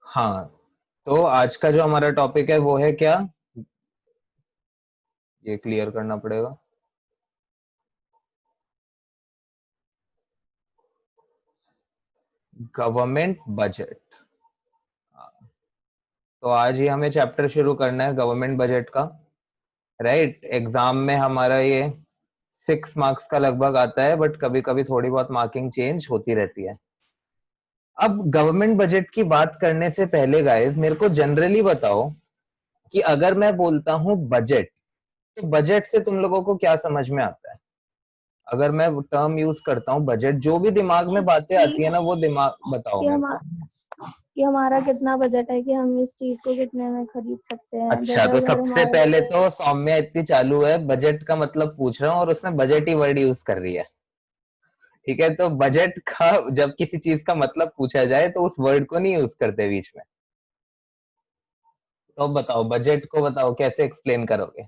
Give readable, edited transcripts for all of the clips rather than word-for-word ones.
हाँ, तो आज का जो हमारा टॉपिक है वो है क्या? ये क्लियर करना पड़ेगा। Government budget. तो आज ही हमें चैप्टर शुरू करना है गवर्नमेंट बजट का। राइट, एग्जाम में हमारा ये 6 मार्क्स का लगभग आता है, बट कभी कभी थोड़ी बहुत मार्किंग चेंज होती रहती है। अब गवर्नमेंट बजट की बात करने से पहले गाइस मेरे को जनरली बताओ कि अगर मैं बोलता हूँ बजट, तो बजट से तुम लोगों को क्या समझ में आता है? अगर मैं टर्म यूज करता हूँ बजट, जो भी दिमाग में बातें कि आती है ना वो दिमाग बताओ कि मेरे हम को। कि हमारा कितना बजट है कि हम इस चीज को कितने में खरीद सकते हैं। अच्छा, जैसे तो अगर सबसे हमारे पहले तो सौम्या इतनी चालू है, बजट का मतलब पूछ रहा हूँ और उसने बजट ही वर्ड यूज कर रही है। ठीक है, तो बजट का जब किसी चीज का मतलब पूछा जाए तो उस वर्ड को नहीं यूज करते बीच में। तो अब बताओ, बजट को बताओ कैसे एक्सप्लेन करोगे,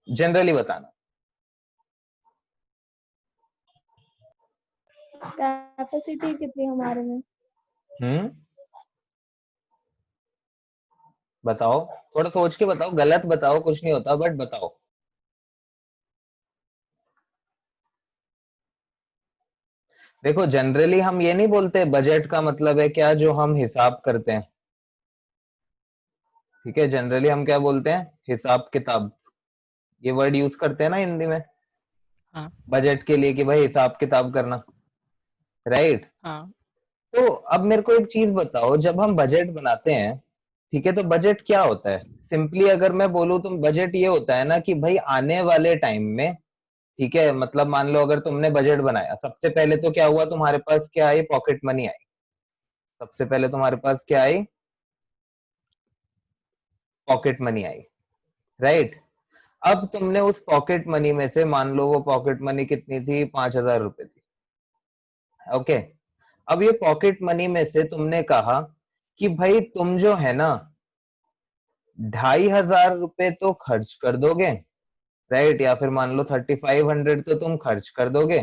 जनरली बताना। कैपेसिटी कितनी हमारे में। हम्म, बताओ, थोड़ा सोच के बताओ, गलत बताओ कुछ नहीं होता, बट बताओ। देखो, जनरली हम ये नहीं बोलते बजट का मतलब है क्या, जो हम हिसाब करते हैं। ठीक है, जनरली हम क्या बोलते हैं? हिसाब किताब। ये वर्ड यूज करते हैं ना हिंदी में हाँ बजट के लिए, कि भाई हिसाब किताब करना। राइट। हाँ। तो अब मेरे को एक चीज बताओ, जब हम बजट बनाते हैं, ठीक है, तो बजट क्या होता है? सिंपली अगर मैं बोलूं तो बजट ये होता है ना कि भाई आने वाले टाइम में, ठीक है, मतलब मान लो अगर तुमने बजट बनाया, सबसे पहले तो क्या हुआ, तुम्हारे पास क्या आई? पॉकेट मनी आई। सबसे पहले तुम्हारे पास क्या आई? पॉकेट मनी आई। राइट। अब तुमने उस पॉकेट मनी में से, मान लो वो पॉकेट मनी कितनी थी? 5,000 रुपए थी। ओके। अब ये पॉकेट मनी में से तुमने कहा कि भाई तुम जो है ना 2,500 रुपए तो खर्च कर दोगे। राइट, या फिर मान लो 3,500 तो तुम खर्च कर दोगे,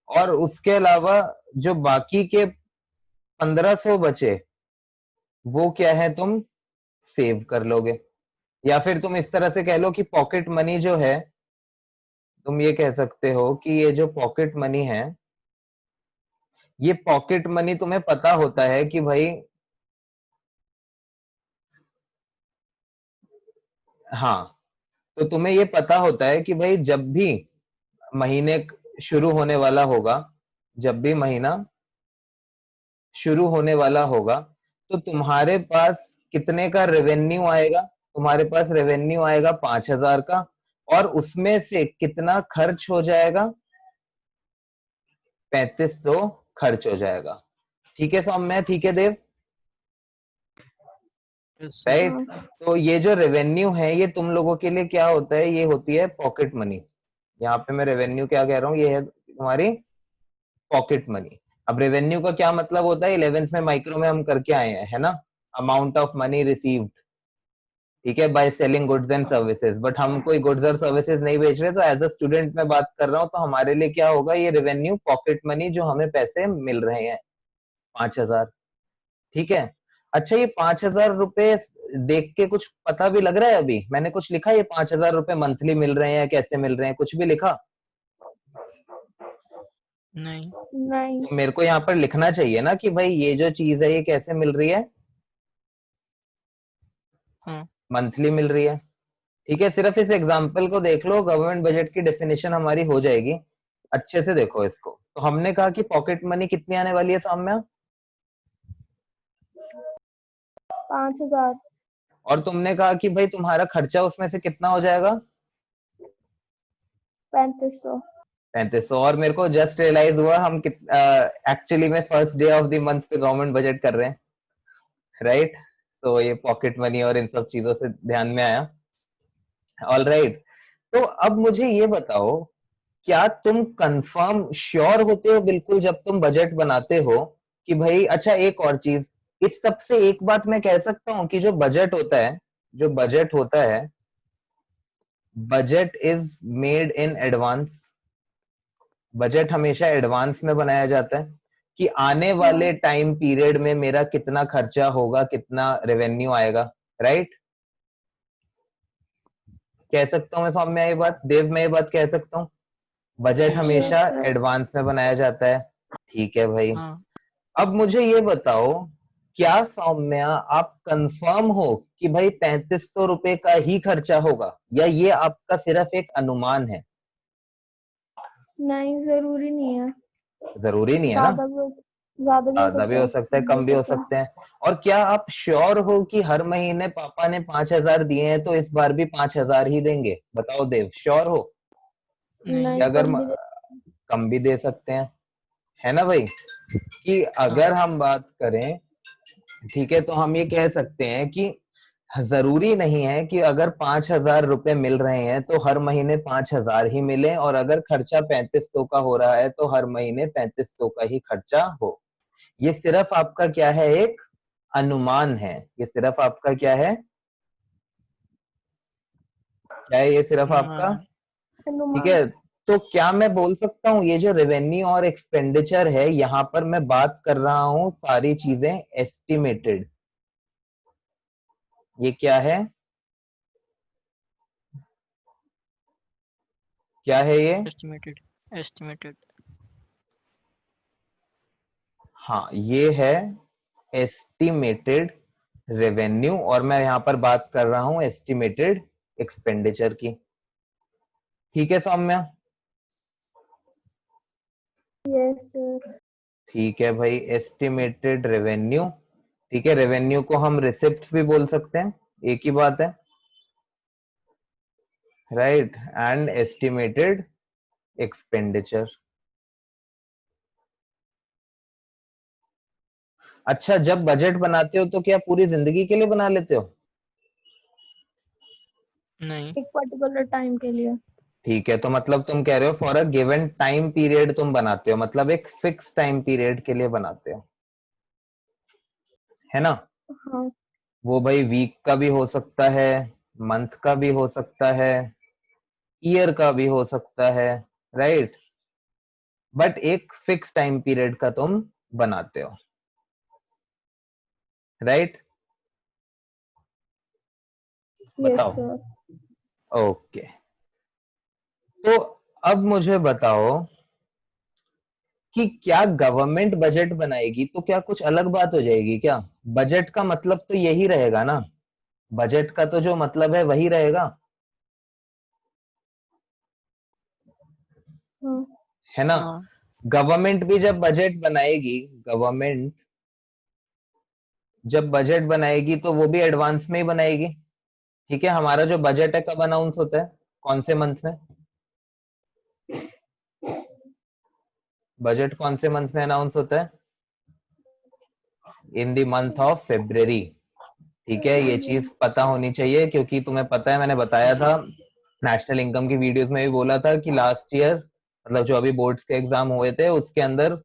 और उसके अलावा जो बाकी के 1,500 बचे, वो क्या है, तुम सेव कर लोगे। या फिर तुम इस तरह से कह लो कि पॉकेट मनी जो है, तुम ये कह सकते हो कि ये जो पॉकेट मनी है, ये पॉकेट मनी तुम्हें पता होता है कि भाई, हाँ, तो तुम्हें ये पता होता है कि भाई जब भी महीने शुरू होने वाला होगा, जब भी महीना शुरू होने वाला होगा, तो तुम्हारे पास कितने का रेवेन्यू आएगा? तुम्हारे पास रेवेन्यू आएगा 5,000 का, और उसमें से कितना खर्च हो जाएगा? 3,500 खर्च हो जाएगा। ठीक है सौम्या, ठीक है देव? Yes sir. राइट। हाँ, तो ये जो रेवेन्यू है, ये तुम लोगों के लिए क्या होता है? ये होती है पॉकेट मनी। यहाँ पे मैं रेवेन्यू क्या कह रहा हूँ, ये है तुम्हारी पॉकेट मनी। अब रेवेन्यू का क्या मतलब होता है? 11th में माइक्रो में हम करके आए हैं, है ना? अमाउंट ऑफ मनी रिसीव्ड, ठीक है, by selling goods and services. But हम कोई गुड्स और सर्विसेज नहीं बेच रहे, तो एज अ स्टूडेंट मैं बात कर रहा हूँ, तो हमारे लिए क्या होगा? ये रेवेन्यू पॉकेट मनी, जो हमें पैसे मिल रहे हैं, 5,000। ठीक है। अच्छा, ये 5,000 रुपए देख के कुछ पता भी लग रहा है? अभी मैंने कुछ लिखा, ये 5,000 रुपए मंथली मिल रहे हैं, कैसे मिल रहे हैं, कुछ भी लिखा? नहीं। नहीं। तो मेरे को यहाँ पर लिखना चाहिए ना कि भाई ये जो चीज है ये कैसे मिल रही है? हाँ। मंथली मिल रही है। ठीक है, सिर्फ इस एग्जाम्पल को देख लो, गवर्नमेंट बजट की डेफिनेशन हमारी हो जाएगी। अच्छे से देखो इसको। तो हमने कहा कि पॉकेट मनी कितनी आने वाली है साम्या? 5,000। और तुमने कहा कि भाई तुम्हारा खर्चा उसमें से कितना हो जाएगा? 3,500। 3,500। और मेरे को जस्ट रियलाइज हुआ, हम एक्चुअली में first day of the month पे गवर्नमेंट बजट कर रहे हैं। राइट। सो ये पॉकेट मनी और इन सब चीजों से ध्यान में आया। All right. तो अब मुझे ये बताओ, क्या तुम कंफर्म श्योर होते हो बिल्कुल जब तुम बजट बनाते हो कि भाई, अच्छा एक और चीज, इस सब से एक बात मैं कह सकता हूं कि जो बजट होता है, जो बजट होता है, budget is made in advance. Budget हमेशा एडवांस में बनाया जाता है। कि आने वाले टाइम पीरियड में मेरा कितना खर्चा होगा, कितना रेवेन्यू आएगा, राइट? कह सकता हूँ मैं सौम्या ये बात, देव मैं ये बात कह सकता हूँ? बजट यस हमेशा sir. एडवांस में बनाया जाता है, ठीक है भाई। हाँ अब मुझे ये बताओ, क्या सौम्या आप कंफर्म हो कि भाई 3500 रुपए का ही खर्चा होगा, या ये आपका सिर्फ एक अनुमान है? नहीं, जरूरी नहीं है। जरूरी नहीं है ना? ज्यादा भी हो ज्यादा भी सकता हो है, सकता है, कम भी हो कम भी हो सकता है। सकते हैं। और क्या आप श्योर हो कि हर महीने पापा ने 5000 दिए हैं तो इस बार भी 5000 ही देंगे? बताओ देव, श्योर हो? नहीं कि नहीं, अगर कम भी दे। कम भी दे सकते हैं, है ना भाई? कि हाँ अगर हम बात करें, ठीक है, तो हम ये कह सकते हैं कि जरूरी नहीं है कि अगर 5000 रुपए मिल रहे हैं तो हर महीने 5000 ही मिले, और अगर खर्चा 3500 का हो रहा है तो हर महीने 3500 का ही खर्चा हो। ये सिर्फ आपका क्या है, एक अनुमान है। ये सिर्फ आपका क्या है, क्या है ये सिर्फ अनुमान आपका? है। ठीक अनुमान। है। तो क्या मैं बोल सकता हूँ ये जो रेवेन्यू और एक्सपेंडिचर है, यहां पर मैं बात कर रहा हूं सारी चीजें एस्टिमेटेड। ये क्या है, क्या है ये? Estimated estimated. हाँ, ये है एस्टिमेटेड रेवेन्यू, और मैं यहां पर बात कर रहा हूं एस्टिमेटेड एक्सपेंडिचर की। ठीक है सौम्या? Yes sir. ठीक है भाई, एस्टिमेटेड रेवेन्यू। ठीक है, रेवेन्यू को हम रिसिप्ट भी बोल सकते हैं, एक ही बात है, राइट? And estimated expenditure. अच्छा, जब बजट बनाते हो तो क्या पूरी जिंदगी के लिए बना लेते हो? नहीं एक पर्टिकुलर टाइम के लिए। ठीक है, तो मतलब तुम कह रहे हो for a given time period तुम बनाते हो, मतलब एक फिक्स टाइम पीरियड के लिए बनाते हो, है ना? हाँ। वो भाई वीक का भी हो सकता है, मंथ का भी हो सकता है, ईयर का भी हो सकता है, राइट? बट एक फिक्स टाइम पीरियड का तुम बनाते हो, राइट? यस बताओ। सर। ओके, तो अब मुझे बताओ कि क्या गवर्नमेंट बजट बनाएगी तो क्या कुछ अलग बात हो जाएगी क्या? बजट का मतलब तो यही रहेगा ना, बजट का तो जो मतलब है वही रहेगा, हाँ। है ना? हाँ गवर्नमेंट भी जब बजट बनाएगी, गवर्नमेंट जब बजट बनाएगी तो वो भी एडवांस में ही बनाएगी। ठीक है, हमारा जो बजट है कब अनाउंस होता है, कौन से मंथ में? बजट कौन से मंथ में अनाउंस होता है? In the month of February. ठीक है, ये चीज पता होनी चाहिए, क्योंकि तुम्हें पता है मैंने बताया था नेशनल इनकम की वीडियोस में भी बोला था कि लास्ट ईयर, मतलब जो अभी बोर्ड्स के एग्जाम हुए थे उसके अंदर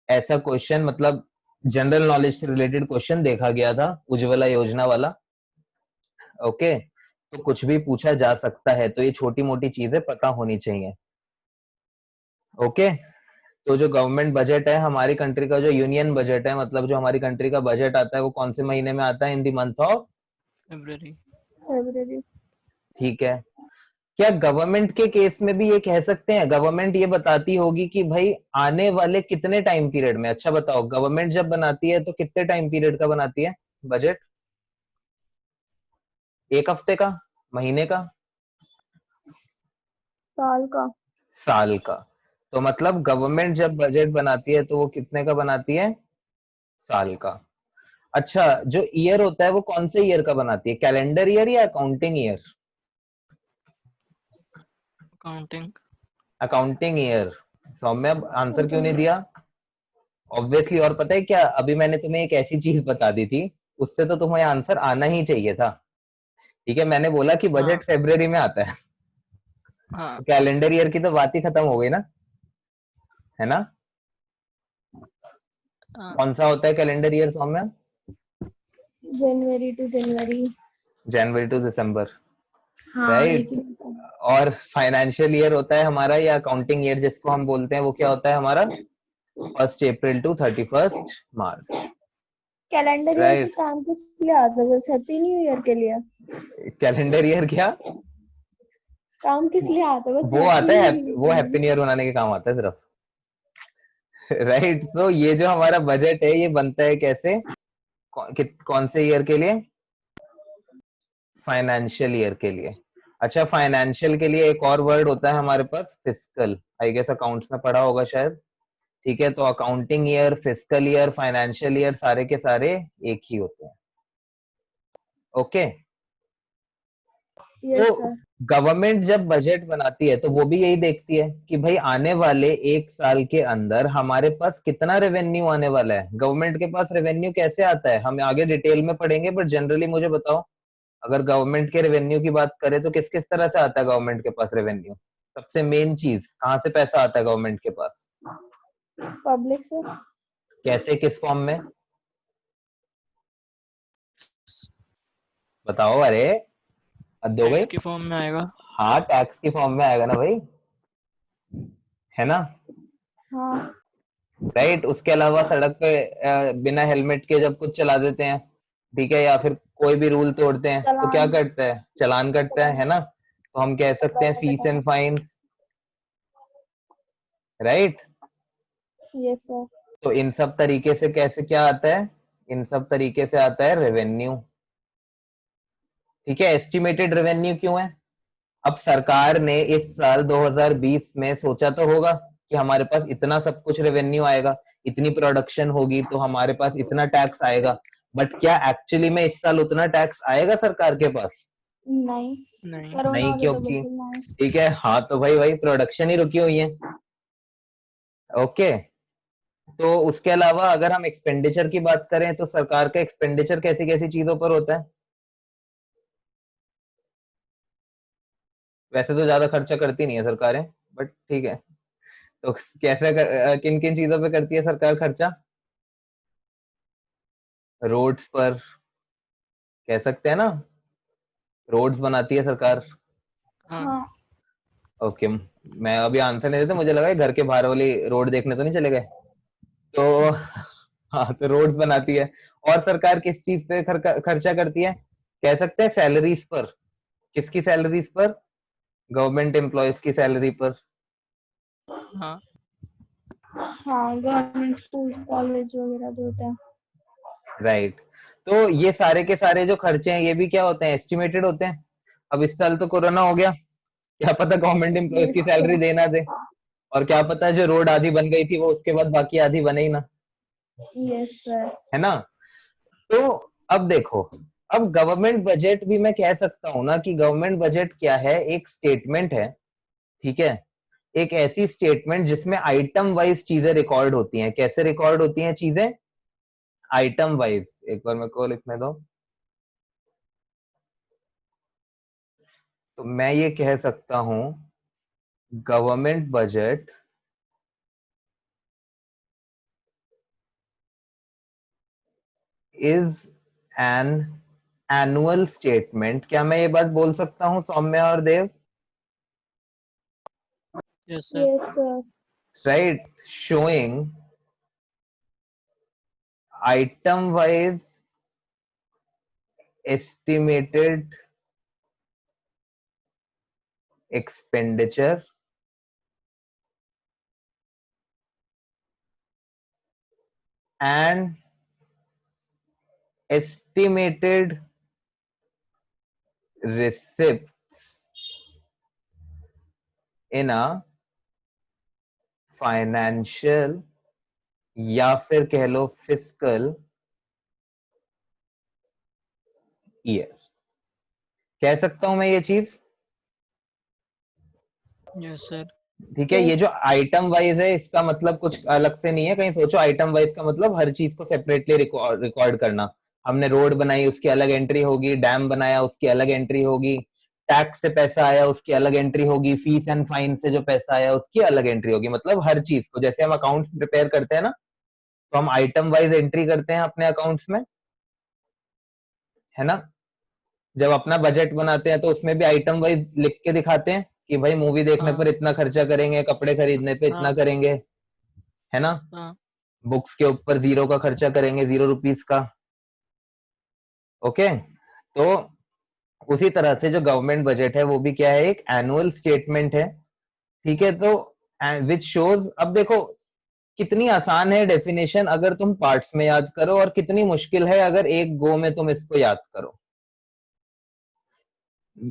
ऐसा क्वेश्चन, मतलब जनरल नॉलेज से रिलेटेड क्वेश्चन देखा गया था, उज्ज्वला योजना वाला। ओके, तो कुछ भी पूछा जा सकता है, तो ये छोटी मोटी चीजें पता होनी चाहिए। ओके, तो जो गवर्नमेंट बजट है हमारी कंट्री का, जो यूनियन बजट है, मतलब जो हमारी कंट्री का बजट आता है, वो कौन से महीने में आता है? In the month of February. February. ठीक है। क्या गवर्नमेंट के केस में भी ये कह सकते हैं, गवर्नमेंट ये बताती होगी कि भाई आने वाले कितने टाइम पीरियड में? अच्छा बताओ, गवर्नमेंट जब बनाती है तो कितने टाइम पीरियड का बनाती है बजट? एक हफ्ते का, महीने का, साल का। साल का? तो मतलब गवर्नमेंट जब बजट बनाती है तो वो कितने का बनाती है? साल का। अच्छा, जो ईयर होता है वो कौन से ईयर का बनाती है, कैलेंडर ईयर या accounting year? Accounting. Accounting year. Saumya answer क्यों नहीं दिया? ऑब्वियसली, और पता है क्या, अभी मैंने तुम्हें एक ऐसी चीज बता दी थी, उससे तो तुम्हें आंसर आना ही चाहिए था। ठीक है, मैंने बोला कि हाँ बजट फेब्रुअरी में आता है, हाँ तो कैलेंडर ईयर की तो बात ही खत्म हो गई ना, है ना? हाँ। कौन सा होता है कैलेंडर ईयर सौम्य? जनवरी टू जनवरी। जनवरी टू दिसंबर, हाँ, एक राइट? ही होता है। और फाइनेंशियल ईयर होता है हमारा, या अकाउंटिंग ईयर जिसको हम बोलते हैं, वो क्या होता है हमारा? 1 अप्रैल टू 31 मार्च। कैलेंडर ईयर के राइट, काम किस लिए आता है? बस हैप्पी न्यू ईयर के लिए? कैलेंडर ईयर क्या? काम किस लिए आता है? बस वो हैप्पी आता न्यू है, ईयर वो के हैप्पी लिए? न्यू ईयर मनाने के काम आता है सिर्फ। राइट, तो ये जो हमारा बजट है ये बनता है कैसे, कौन से ईयर के लिए? फाइनेंशियल ईयर के लिए। अच्छा, फाइनेंशियल के लिए एक और वर्ड होता है हमारे पास, फिस्कल। आई गेस अकाउंट्स में पढ़ा होगा शायद। ठीक है, तो accounting year, fiscal year, financial year सारे के सारे एक ही होते हैं। ओके। यस तो सर। गवर्नमेंट जब बजट बनाती है तो वो भी यही देखती है कि भाई आने वाले 1 साल के अंदर हमारे पास कितना रेवेन्यू आने वाला है। गवर्नमेंट के पास रेवेन्यू कैसे आता है हम आगे डिटेल में पढ़ेंगे, बट जनरली मुझे बताओ, अगर गवर्नमेंट के रेवेन्यू की बात करें तो किस किस तरह से आता है गवर्नमेंट के पास रेवेन्यू? सबसे मेन चीज, कहाँ से पैसा आता है गवर्नमेंट के पास? पब्लिक से। कैसे, किस फॉर्म में? बताओ, अरे हद हो गई। टैक्स की फॉर्म में आएगा। हाँ, टैक्स की फॉर्म में आएगा ना भाई, है ना? हाँ। राइट, उसके अलावा सड़क पे बिना हेलमेट के जब कुछ चला देते हैं, ठीक है, या फिर कोई भी रूल तोड़ते हैं तो क्या चालान। करता है? चालान कटता है ना? तो हम कह सकते हैं fees and fines. Right, yes sir. तो इन सब तरीके से कैसे क्या आता है? इन सब तरीके से आता है रेवेन्यू। ठीक है, एस्टिमेटेड रेवेन्यू क्यों है? अब सरकार ने इस साल 2020 में सोचा तो होगा कि हमारे पास इतना सब कुछ रेवेन्यू आएगा, इतनी प्रोडक्शन होगी तो हमारे पास इतना टैक्स आएगा, बट क्या एक्चुअली में इस साल उतना टैक्स आएगा सरकार के पास? नहीं। नहीं। कोरोना नहीं, वाले तो क्योंकि बिल्कुल नहीं। ठीक है, हाँ, तो भाई भाई प्रोडक्शन ही रुकी हुई है। ओके, तो उसके अलावा अगर हम एक्सपेंडिचर की बात करें तो सरकार का एक्सपेंडिचर कैसी कैसी चीजों पर होता है? वैसे तो ज्यादा खर्चा करती नहीं है सरकारें, बट ठीक है, तो कैसे किन किन चीजों पे करती है सरकार खर्चा? रोड्स पर, कह सकते हैं ना, रोड्स बनाती है सरकार। हाँ। हाँ। ओके, मैं अभी आंसर नहीं देता, मुझे लगा घर के बाहर वाली रोड देखने तो नहीं चले गए। तो हाँ, तो रोड्स बनाती है। और सरकार किस चीज पे खर्चा करती है? कह सकते हैं सैलरीज पर। किसकी सैलरीज पर? गवर्नमेंट एम्प्लॉयज की सैलरी पर। हाँ। हाँ, गवर्नमेंट स्कूल कॉलेज वगैरह जो होते हैं। राइट, तो ये सारे के सारे जो खर्चे हैं ये भी क्या होते हैं? एस्टिमेटेड होते हैं। अब इस साल तो कोरोना हो गया, क्या पता गवर्नमेंट एम्प्लॉयज की यस सैलरी सर। दे ना दे, और क्या पता जो रोड आधी बन गई थी वो उसके बाद बाकी आधी बने ही ना, यस सर। है ना? तो अब देखो, अब गवर्नमेंट बजट भी मैं कह सकता हूं ना कि गवर्नमेंट बजट क्या है, एक स्टेटमेंट है। ठीक है, एक ऐसी स्टेटमेंट जिसमें आइटम वाइज चीजें रिकॉर्ड होती हैं। कैसे रिकॉर्ड होती हैं चीजें? Item wise. एक बार मेरे को लिखने दो। तो मैं ये कह सकता हूं, government budget is an annual statement. क्या मैं ये बात बोल सकता हूं सौम्या और Dev? Yes sir. Yes sir. Right, showing item wise estimated expenditure and estimated receipts in a financial या फिर कह लो फिस्कल ईयर। कह सकता हूं मैं ये चीज? Yes sir. ठीक है, ये यस। जो आइटम वाइज है इसका मतलब कुछ अलग से नहीं है, कहीं सोचो आइटम वाइज का मतलब हर चीज को सेपरेटली रिकॉर्ड रिकॉर्ड करना। हमने रोड बनाई उसकी अलग एंट्री होगी, डैम बनाया उसकी अलग एंट्री होगी, टैक्स से पैसा आया उसकी अलग एंट्री होगी, फीस एंड फाइन से जो पैसा आया उसकी अलग एंट्री होगी। मतलब हर चीज को, जैसे हम अकाउंट्स प्रिपेयर करते हैं ना, तो हम आइटम वाइज एंट्री करते हैं अपने अकाउंट्स में, है ना? जब अपना बजट बनाते हैं तो उसमें भी आइटम वाइज लिख के दिखाते हैं कि भाई मूवी देखने हाँ। पर इतना खर्चा करेंगे, कपड़े खरीदने पे इतना हाँ। करेंगे, है ना। हाँ बुक्स के ऊपर 0 का खर्चा करेंगे, 0 रुपीस का। ओके, तो उसी तरह से जो गवर्नमेंट बजट है वो भी क्या है, एक एनुअल स्टेटमेंट है। ठीक है, तो विच शोज, अब देखो कितनी आसान है डेफिनेशन अगर तुम पार्ट्स में याद करो, और कितनी मुश्किल है अगर एक गो में तुम इसको याद करो।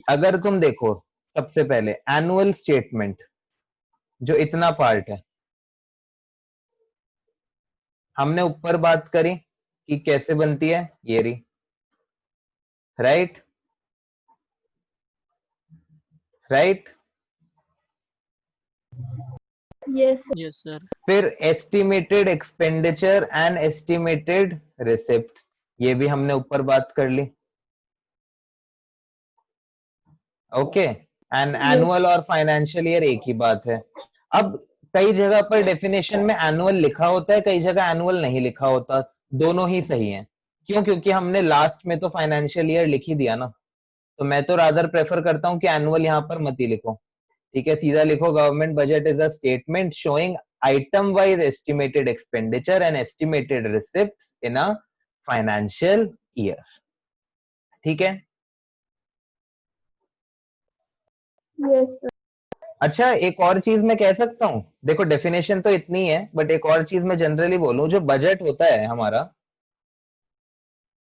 अगर तुम देखो, सबसे पहले एनुअल स्टेटमेंट जो इतना पार्ट है, हमने ऊपर बात करी कि कैसे बनती है, ये रही, right right. Yes yes sir. फिर estimated expenditure and estimated receipt, ये भी हमने ऊपर बात कर ली। ओके, एंड यस एनुअल और फाइनेंशियल ईयर एक ही बात है। अब कई जगह पर डेफिनेशन में एनुअल लिखा होता है, कई जगह एनुअल नहीं लिखा होता, दोनों ही सही हैं। क्यों? क्योंकि हमने लास्ट में तो फाइनेंशियल ईयर लिख ही दिया ना। तो मैं तो रादर प्रेफर करता हूं कि एनुअल यहां पर मत ही लिखो। ठीक है, सीधा लिखो government budget is a statement showing item wise estimated expenditure and estimated receipts in a financial year. ठीक है। यस अच्छा, एक और चीज मैं कह सकता हूँ, देखो डेफिनेशन तो इतनी है, बट एक और चीज मैं जनरली बोलूं, जो बजट होता है हमारा,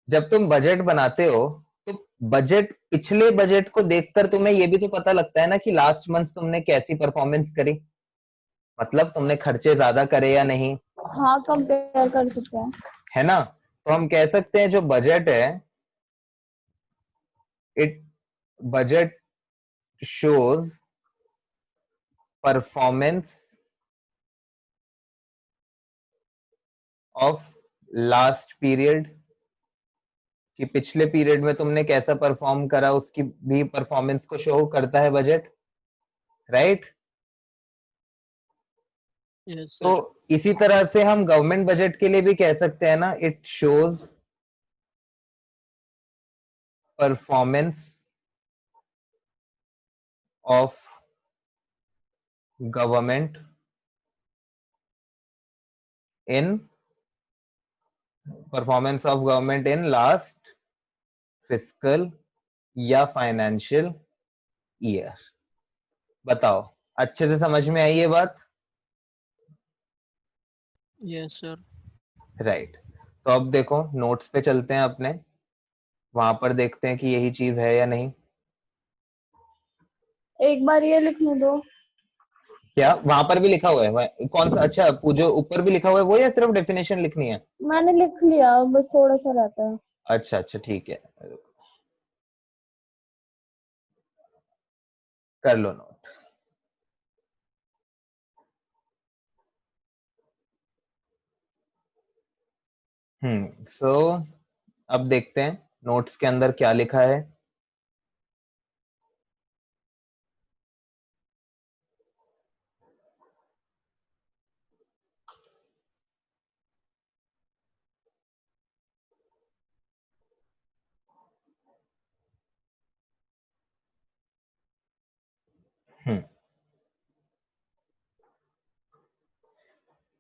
जब तुम बजट बनाते हो तो बजट, पिछले बजट को देखकर तुम्हें ये भी तो पता लगता है ना कि लास्ट मंथ तुमने कैसी परफॉर्मेंस करी, मतलब तुमने खर्चे ज्यादा करे या नहीं, हाँ, कंपेयर कर सकते हैं। है ना। तो हम कह सकते हैं जो बजट है, it budget shows performance of last period, कि पिछले पीरियड में तुमने कैसा परफॉर्म करा, उसकी भी परफॉर्मेंस को शो करता है बजट, राइट। यस तो सर। इसी तरह से हम गवर्नमेंट बजट के लिए भी कह सकते हैं ना, it shows performance of government in performance of government in last fiscal या फाइनेंशियल ईयर। बताओ, अच्छे से समझ में आई ये बात? Yes sir. राइट। तो अब देखो नोट्स पे चलते हैं अपने, वहां पर देखते हैं कि यही चीज है या नहीं। एक बार ये लिखने दो। क्या वहां पर भी लिखा हुआ है कौन सा? अच्छा, जो ऊपर भी लिखा हुआ है वो, या सिर्फ डेफिनेशन लिखनी है? मैंने लिख लिया, बस थोड़ा सा रहता है। अच्छा अच्छा, ठीक है, कर लो नोट। सो अब देखते हैं नोट्स के अंदर क्या लिखा है। हम्म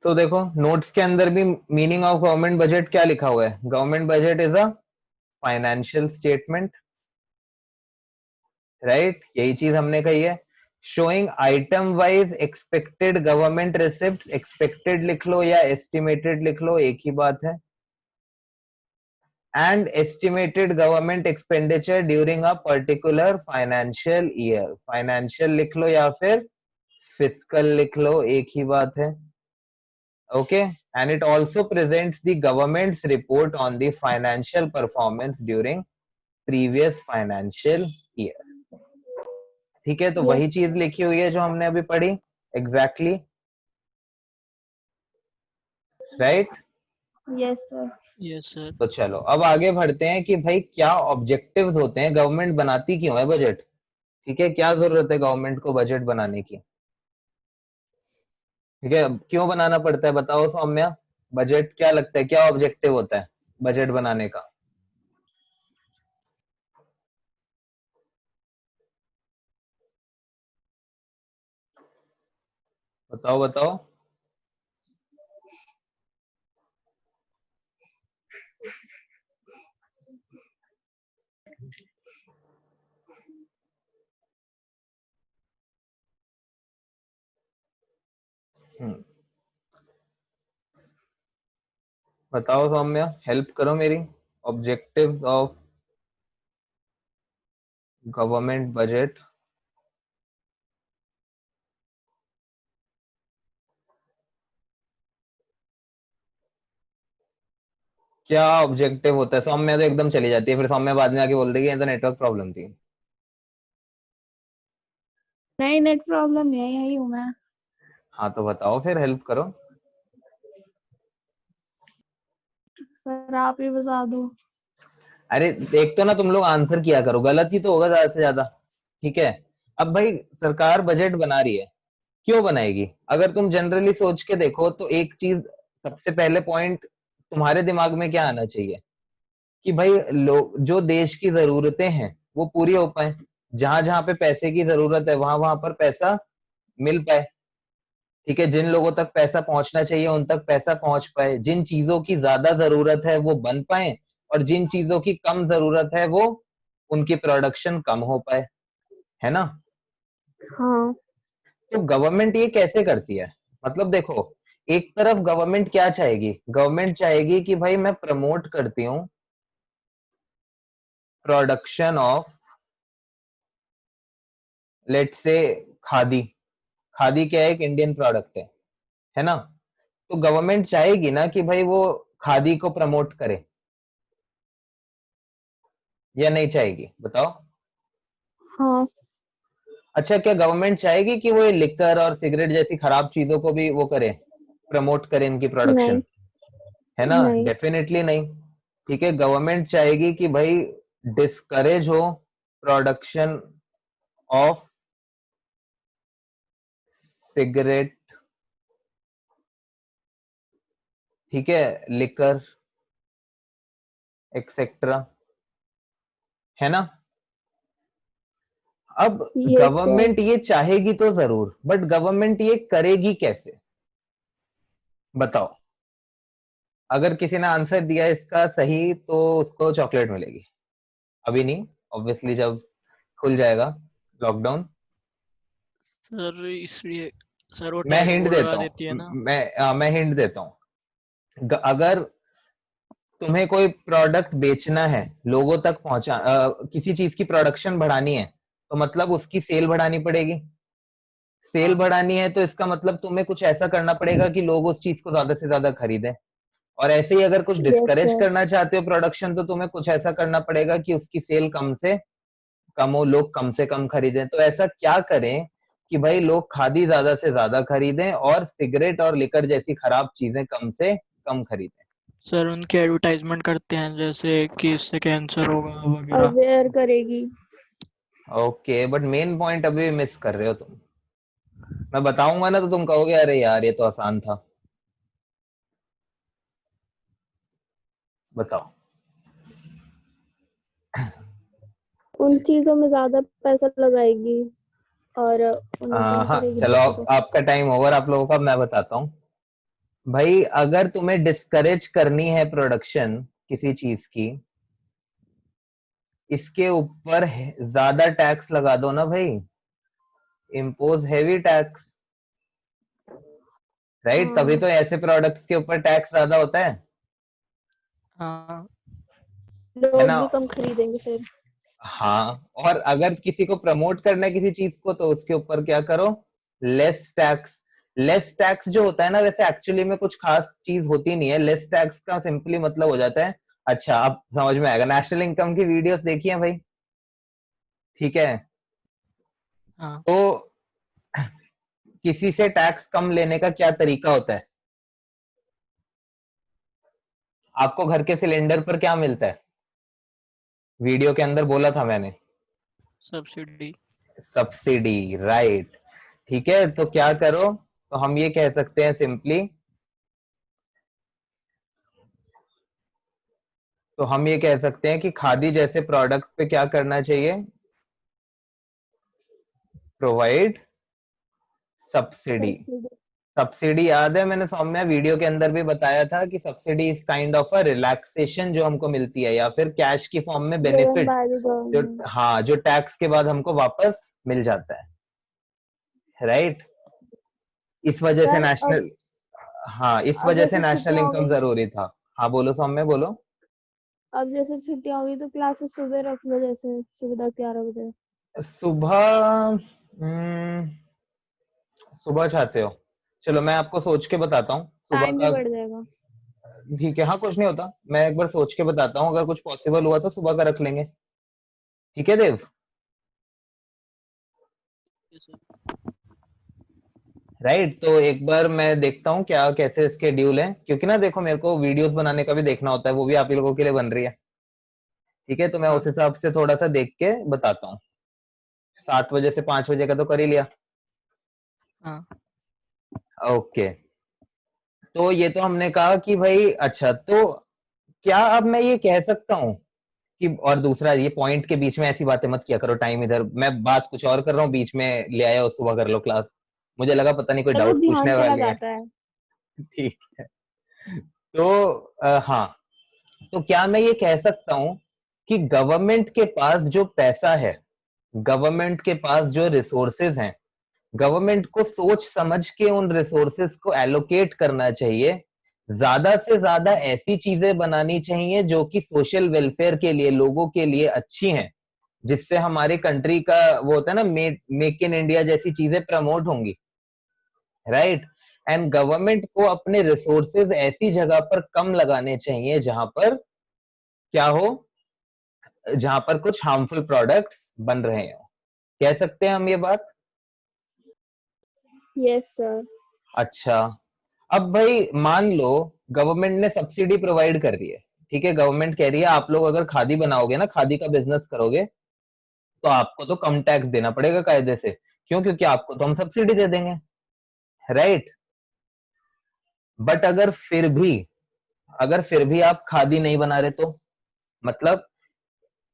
तो देखो नोट्स के अंदर भी मीनिंग ऑफ गवर्नमेंट बजट क्या लिखा हुआ है, government budget is a financial statement, right, यही चीज हमने कही है। Showing item wise expected government receipt, expected लिख लो या एस्टिमेटेड लिख लो, एक ही बात है। And estimated government expenditure during a particular financial year, financial लिख लो या फिर फिस्कल लिख लो, एक ही बात है। Okay, and it also presents the government's report on the financial performance during previous financial year। ठीक है, तो यस वही चीज लिखी हुई है जो हमने अभी पढ़ी, exactly, right. Yes sir. Yes sir. तो चलो अब आगे बढ़ते हैं कि भाई क्या ऑब्जेक्टिव्स होते हैं, गवर्नमेंट बनाती क्यों है बजट। ठीक है, क्या जरूरत है गवर्नमेंट को बजट बनाने की? ठीक है, क्यों बनाना पड़ता है बताओ सौम्या, बजट क्या लगता है, क्या ऑब्जेक्टिव होता है बजट बनाने का? बताओ बताओ। हम्म, बताओ सौम्या, हेल्प करो मेरी। Objectives of government budget. क्या ऑब्जेक्टिव होता है? सौम्या तो एकदम चली जाती है, फिर सौम्या बाद में आके बोल देगी ये तो नेटवर्क प्रॉब्लम थी। नहीं, नेट प्रॉब्लम है, यही हूँ मैं। हाँ तो बताओ फिर, हेल्प करो। सर आप ही बता दो। अरे एक तो ना तुम लोग आंसर किया करो, गलत ही तो होगा ज्यादा से ज्यादा। ठीक है। अब भाई सरकार बजट बना रही है, क्यों बनाएगी? अगर तुम जनरली सोच के देखो तो एक चीज, सबसे पहले पॉइंट तुम्हारे दिमाग में क्या आना चाहिए कि भाई लोग जो देश की जरूरतें हैं वो पूरी हो पाए, जहां जहां पे पैसे की जरूरत है वहां वहां पर पैसा मिल पाए। ठीक है, जिन लोगों तक पैसा पहुंचना चाहिए उन तक पैसा पहुंच पाए, जिन चीजों की ज्यादा जरूरत है वो बन पाए, और जिन चीजों की कम जरूरत है वो उनकी प्रोडक्शन कम हो पाए, है ना? हाँ। तो गवर्नमेंट ये कैसे करती है? मतलब देखो, एक तरफ गवर्नमेंट क्या चाहेगी? गवर्नमेंट चाहेगी कि भाई मैं प्रमोट करती हूँ प्रोडक्शन ऑफ, लेट से, खादी। खादी क्या है? एक इंडियन प्रोडक्ट है ना? तो गवर्नमेंट चाहेगी ना कि भाई वो खादी को प्रमोट करे, या नहीं चाहेगी? बताओ। हाँ। अच्छा, क्या गवर्नमेंट चाहेगी कि वो ये लिकर और सिगरेट जैसी खराब चीजों को भी वो करे, प्रमोट करे इनकी नहीं। प्रोडक्शन? है ना? नहीं। डेफिनेटली नहीं। ठीक है, गवर्नमेंट चाहेगी कि भाई डिस्करेज हो प्रोडक्शन ऑफ सिगरेट, ठीक है, लिकर एक्सेट्रा, है ना? अब ये सर। गवर्नमेंट ये चाहेगी तो जरूर, बट गवर्नमेंट ये करेगी कैसे? बताओ। अगर किसी ने आंसर दिया इसका सही तो उसको चॉकलेट मिलेगी। अभी नहीं, ऑब्वियसली जब खुल जाएगा लॉकडाउन। सर इसलिए सर वो मैं टैग हिंट वो लगा देता देती है हूँ, ना। मैं हिंट देता हूँ। अगर तुम्हें कोई प्रोडक्ट बेचना है, लोगों तक पहुंचा, किसी चीज की प्रोडक्शन बढ़ानी है, तो मतलब उसकी सेल बढ़ानी पड़ेगी। सेल बढ़ानी है तो इसका मतलब तुम्हें कुछ ऐसा करना पड़ेगा कि लोग उस चीज को ज्यादा से ज्यादा खरीदें। और ऐसे ही अगर कुछ यस डिस्करेज सर। करना चाहते हो प्रोडक्शन, तो तुम्हें कुछ ऐसा करना पड़ेगा कि उसकी सेल कम से कम हो, लोग कम से कम खरीदें। तो ऐसा क्या करें कि भाई लोग खादी ज्यादा से ज्यादा खरीदें और सिगरेट और लिकर जैसी खराब चीजें कम से कम खरीदें? सर उनकी एडवर्टाइजमेंट करते हैं जैसे कि इससे कैंसर होगा वगैरह। अवेयर करेगी। ओके, बट मेन पॉइंट अभी मिस कर रहे हो तुम। मैं बताऊंगा ना तो तुम कहोगे अरे यार ये तो आसान था। बताओ। उन चीजों में ज्यादा पैसा लगाएगी और उन्हें कम हाँ करेगी चलो, दूसरों। आपका टाइम ओवर आप लोगों का। मैं बताता हूँ भाई, अगर तुम्हें डिस्करेज करनी है प्रोडक्शन किसी चीज की, इसके ऊपर ज्यादा टैक्स लगा दो ना भाई, इम्पोज हैवी टैक्स। राइट, तभी हाँ। तो ऐसे प्रोडक्ट्स के ऊपर टैक्स ज्यादा होता हाँ है लोग ना? भी कम खरीदेंगे फिर। हाँ, और अगर किसी को प्रमोट करना है किसी चीज को, तो उसके ऊपर क्या करो? Less tax. लेस टैक्स जो होता है ना, वैसे एक्चुअली में कुछ खास चीज होती नहीं है। लेस टैक्स का सिंपली मतलब हो जाता है, अच्छा अब समझ में आएगा, नेशनल इनकम की वीडियोस देखी है भाई? ठीक है, हाँ तो किसी से टैक्स कम लेने का क्या तरीका होता है? आपको घर के सिलेंडर पर क्या मिलता है? वीडियो के अंदर बोला था मैंने, सब्सिडी। Subsidy, right. ठीक है, तो क्या करो, तो हम ये कह सकते हैं सिंपली, तो हम ये कह सकते हैं कि खादी जैसे प्रोडक्ट पे क्या करना चाहिए? Provide subsidy. सब्सिडी। सब्सिडी याद है, मैंने सौम्या वीडियो के अंदर भी बताया था कि subsidy is kind of a relaxation जो हमको मिलती है, या फिर कैश की फॉर्म में गिवन बेनिफिट, बाय द जो, गवर्नमेंट। हाँ, जो टैक्स के बाद हमको वापस मिल जाता है। राइट। इस वजह से सर अब नेशनल, हाँ इस अब वजह से जैसे नेशनल छुट्टियां हो इनकम गई, जरूरी था। हाँ बोलो सौम्य बोलो। अब जैसे छुट्टियां हो गई तो क्लासेस सुबह रख लो, जैसे सुबह 10-11 बजे। सुबह, सुबह चाहते हो? चलो मैं आपको सोच के बताता हूँ सुबह टाइम भी का। बढ़ जाएगा। ठीक है, हाँ कुछ नहीं होता, मैं एक बार सोच के बताता हूँ, अगर कुछ पॉसिबल हुआ तो सुबह का रख लेंगे। ठीक है देव? राइट, तो एक बार मैं देखता हूँ क्या कैसे स्केड्यूल है, क्योंकि ना देखो मेरे को वीडियोस बनाने का भी देखना होता है, वो भी आप ही लोगों के लिए बन रही है। ठीक है, तो मैं हाँ उस हिसाब से थोड़ा सा देख के बताता हूँ। 7 बजे से 5 बजे का तो कर ही लिया। हाँ। ओके, तो ये तो हमने कहा कि भाई अच्छा, तो क्या अब मैं ये कह सकता हूँ कि, और दूसरा ये पॉइंट के बीच में ऐसी बातें मत किया करो, टाइम इधर मैं बात कुछ और कर रहा हूँ, बीच में ले आया हो, सुबह कर लो क्लास। मुझे लगा पता नहीं कोई सर वो डाउट ध्यान पूछने चला वाले हैं। जाता है। ठीक है, तो हाँ, तो क्या मैं ये कह सकता हूं कि गवर्नमेंट के पास जो पैसा है, गवर्नमेंट के पास जो रिसोर्सेज हैं, गवर्नमेंट को सोच समझ के उन रिसोर्सेज को एलोकेट करना चाहिए। ज्यादा से ज्यादा ऐसी चीजें बनानी चाहिए जो कि सोशल वेलफेयर के लिए, लोगों के लिए अच्छी हैं, जिससे हमारी कंट्री का वो होता है ना, मेक इन इंडिया जैसी चीजें प्रमोट होंगी। राइट, एंड गवर्नमेंट को अपने रिसोर्सेज ऐसी जगह पर कम लगाने चाहिए जहां पर क्या हो, जहां पर कुछ हार्मफुल प्रोडक्ट्स बन रहे हो। कह सकते हैं हम ये बात? Yes sir. अच्छा, अब भाई मान लो गवर्नमेंट ने सब्सिडी प्रोवाइड कर रही है। ठीक है, गवर्नमेंट कह रही है आप लोग अगर खादी बनाओगे ना, खादी का बिजनेस करोगे, तो आपको तो कम टैक्स देना पड़ेगा कायदे से। क्यों? क्योंकि आपको तो हम सब्सिडी दे देंगे। राइट, बट अगर फिर भी आप खादी नहीं बना रहे तो मतलब,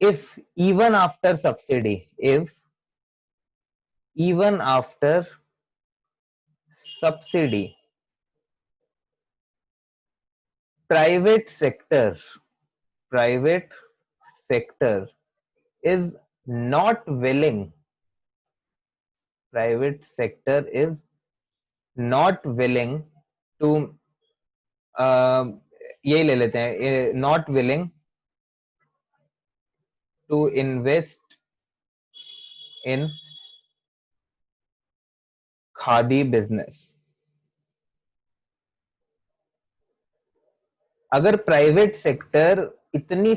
if even after subsidy, if even after subsidy, private sector, private sector is not willing, private sector is not willing to, यही ले लेते हैं, not willing to invest in khadi business. अगर प्राइवेट सेक्टर इतनी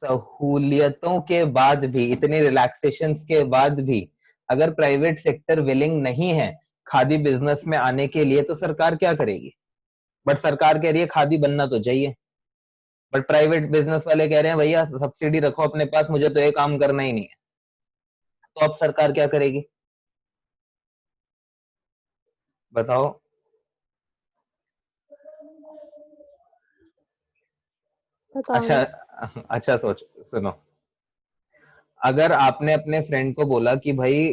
सहूलियतों के बाद भी, इतनी रिलैक्सेशंस के बाद भी, अगर प्राइवेट सेक्टर विलिंग नहीं है खादी बिजनेस में आने के लिए, तो सरकार क्या करेगी? बट सरकार कह रही है खादी बनना तो चाहिए, बट प्राइवेट बिजनेस वाले कह रहे हैं भैया सब्सिडी रखो अपने पास, मुझे तो ये काम करना ही नहीं है। तो अब सरकार क्या करेगी बताओ? पता अच्छा, नहीं। अच्छा सोच, सुनो, अगर आपने अपने फ्रेंड को बोला कि भाई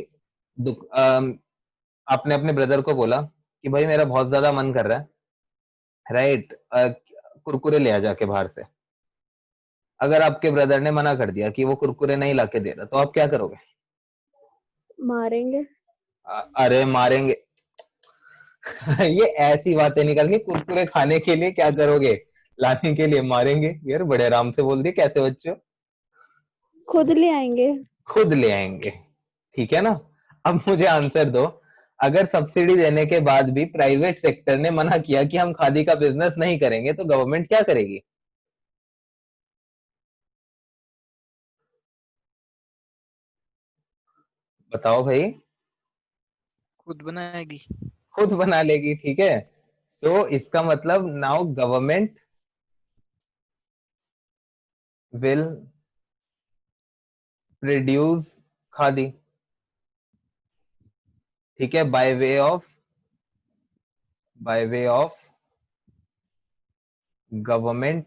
आपने अपने ब्रदर को बोला कि भाई मेरा बहुत ज्यादा मन कर रहा है, राइट, कुरकुरे ले आ जाके बाहर से। अगर आपके ब्रदर ने मना कर दिया कि वो कुरकुरे नहीं लाके दे रहा, तो आप क्या करोगे? मारेंगे। अरे मारेंगे? ये ऐसी बातें नहीं करनी, कुरकुरे खाने के लिए क्या करोगे, लाने के लिए मारेंगे? यार बड़े आराम से बोल दिए, कैसे बच्चे हो? खुद ले आएंगे। खुद ले आएंगे। ठीक है ना? अब मुझे आंसर दो, अगर सब्सिडी देने के बाद भी प्राइवेट सेक्टर ने मना किया कि हम खादी का बिजनेस नहीं करेंगे, तो गवर्नमेंट क्या करेगी? बताओ भाई। खुद बनाएगी। खुद बना लेगी। ठीक है, सो इसका मतलब now government will produce khadi. ठीक है, by way of government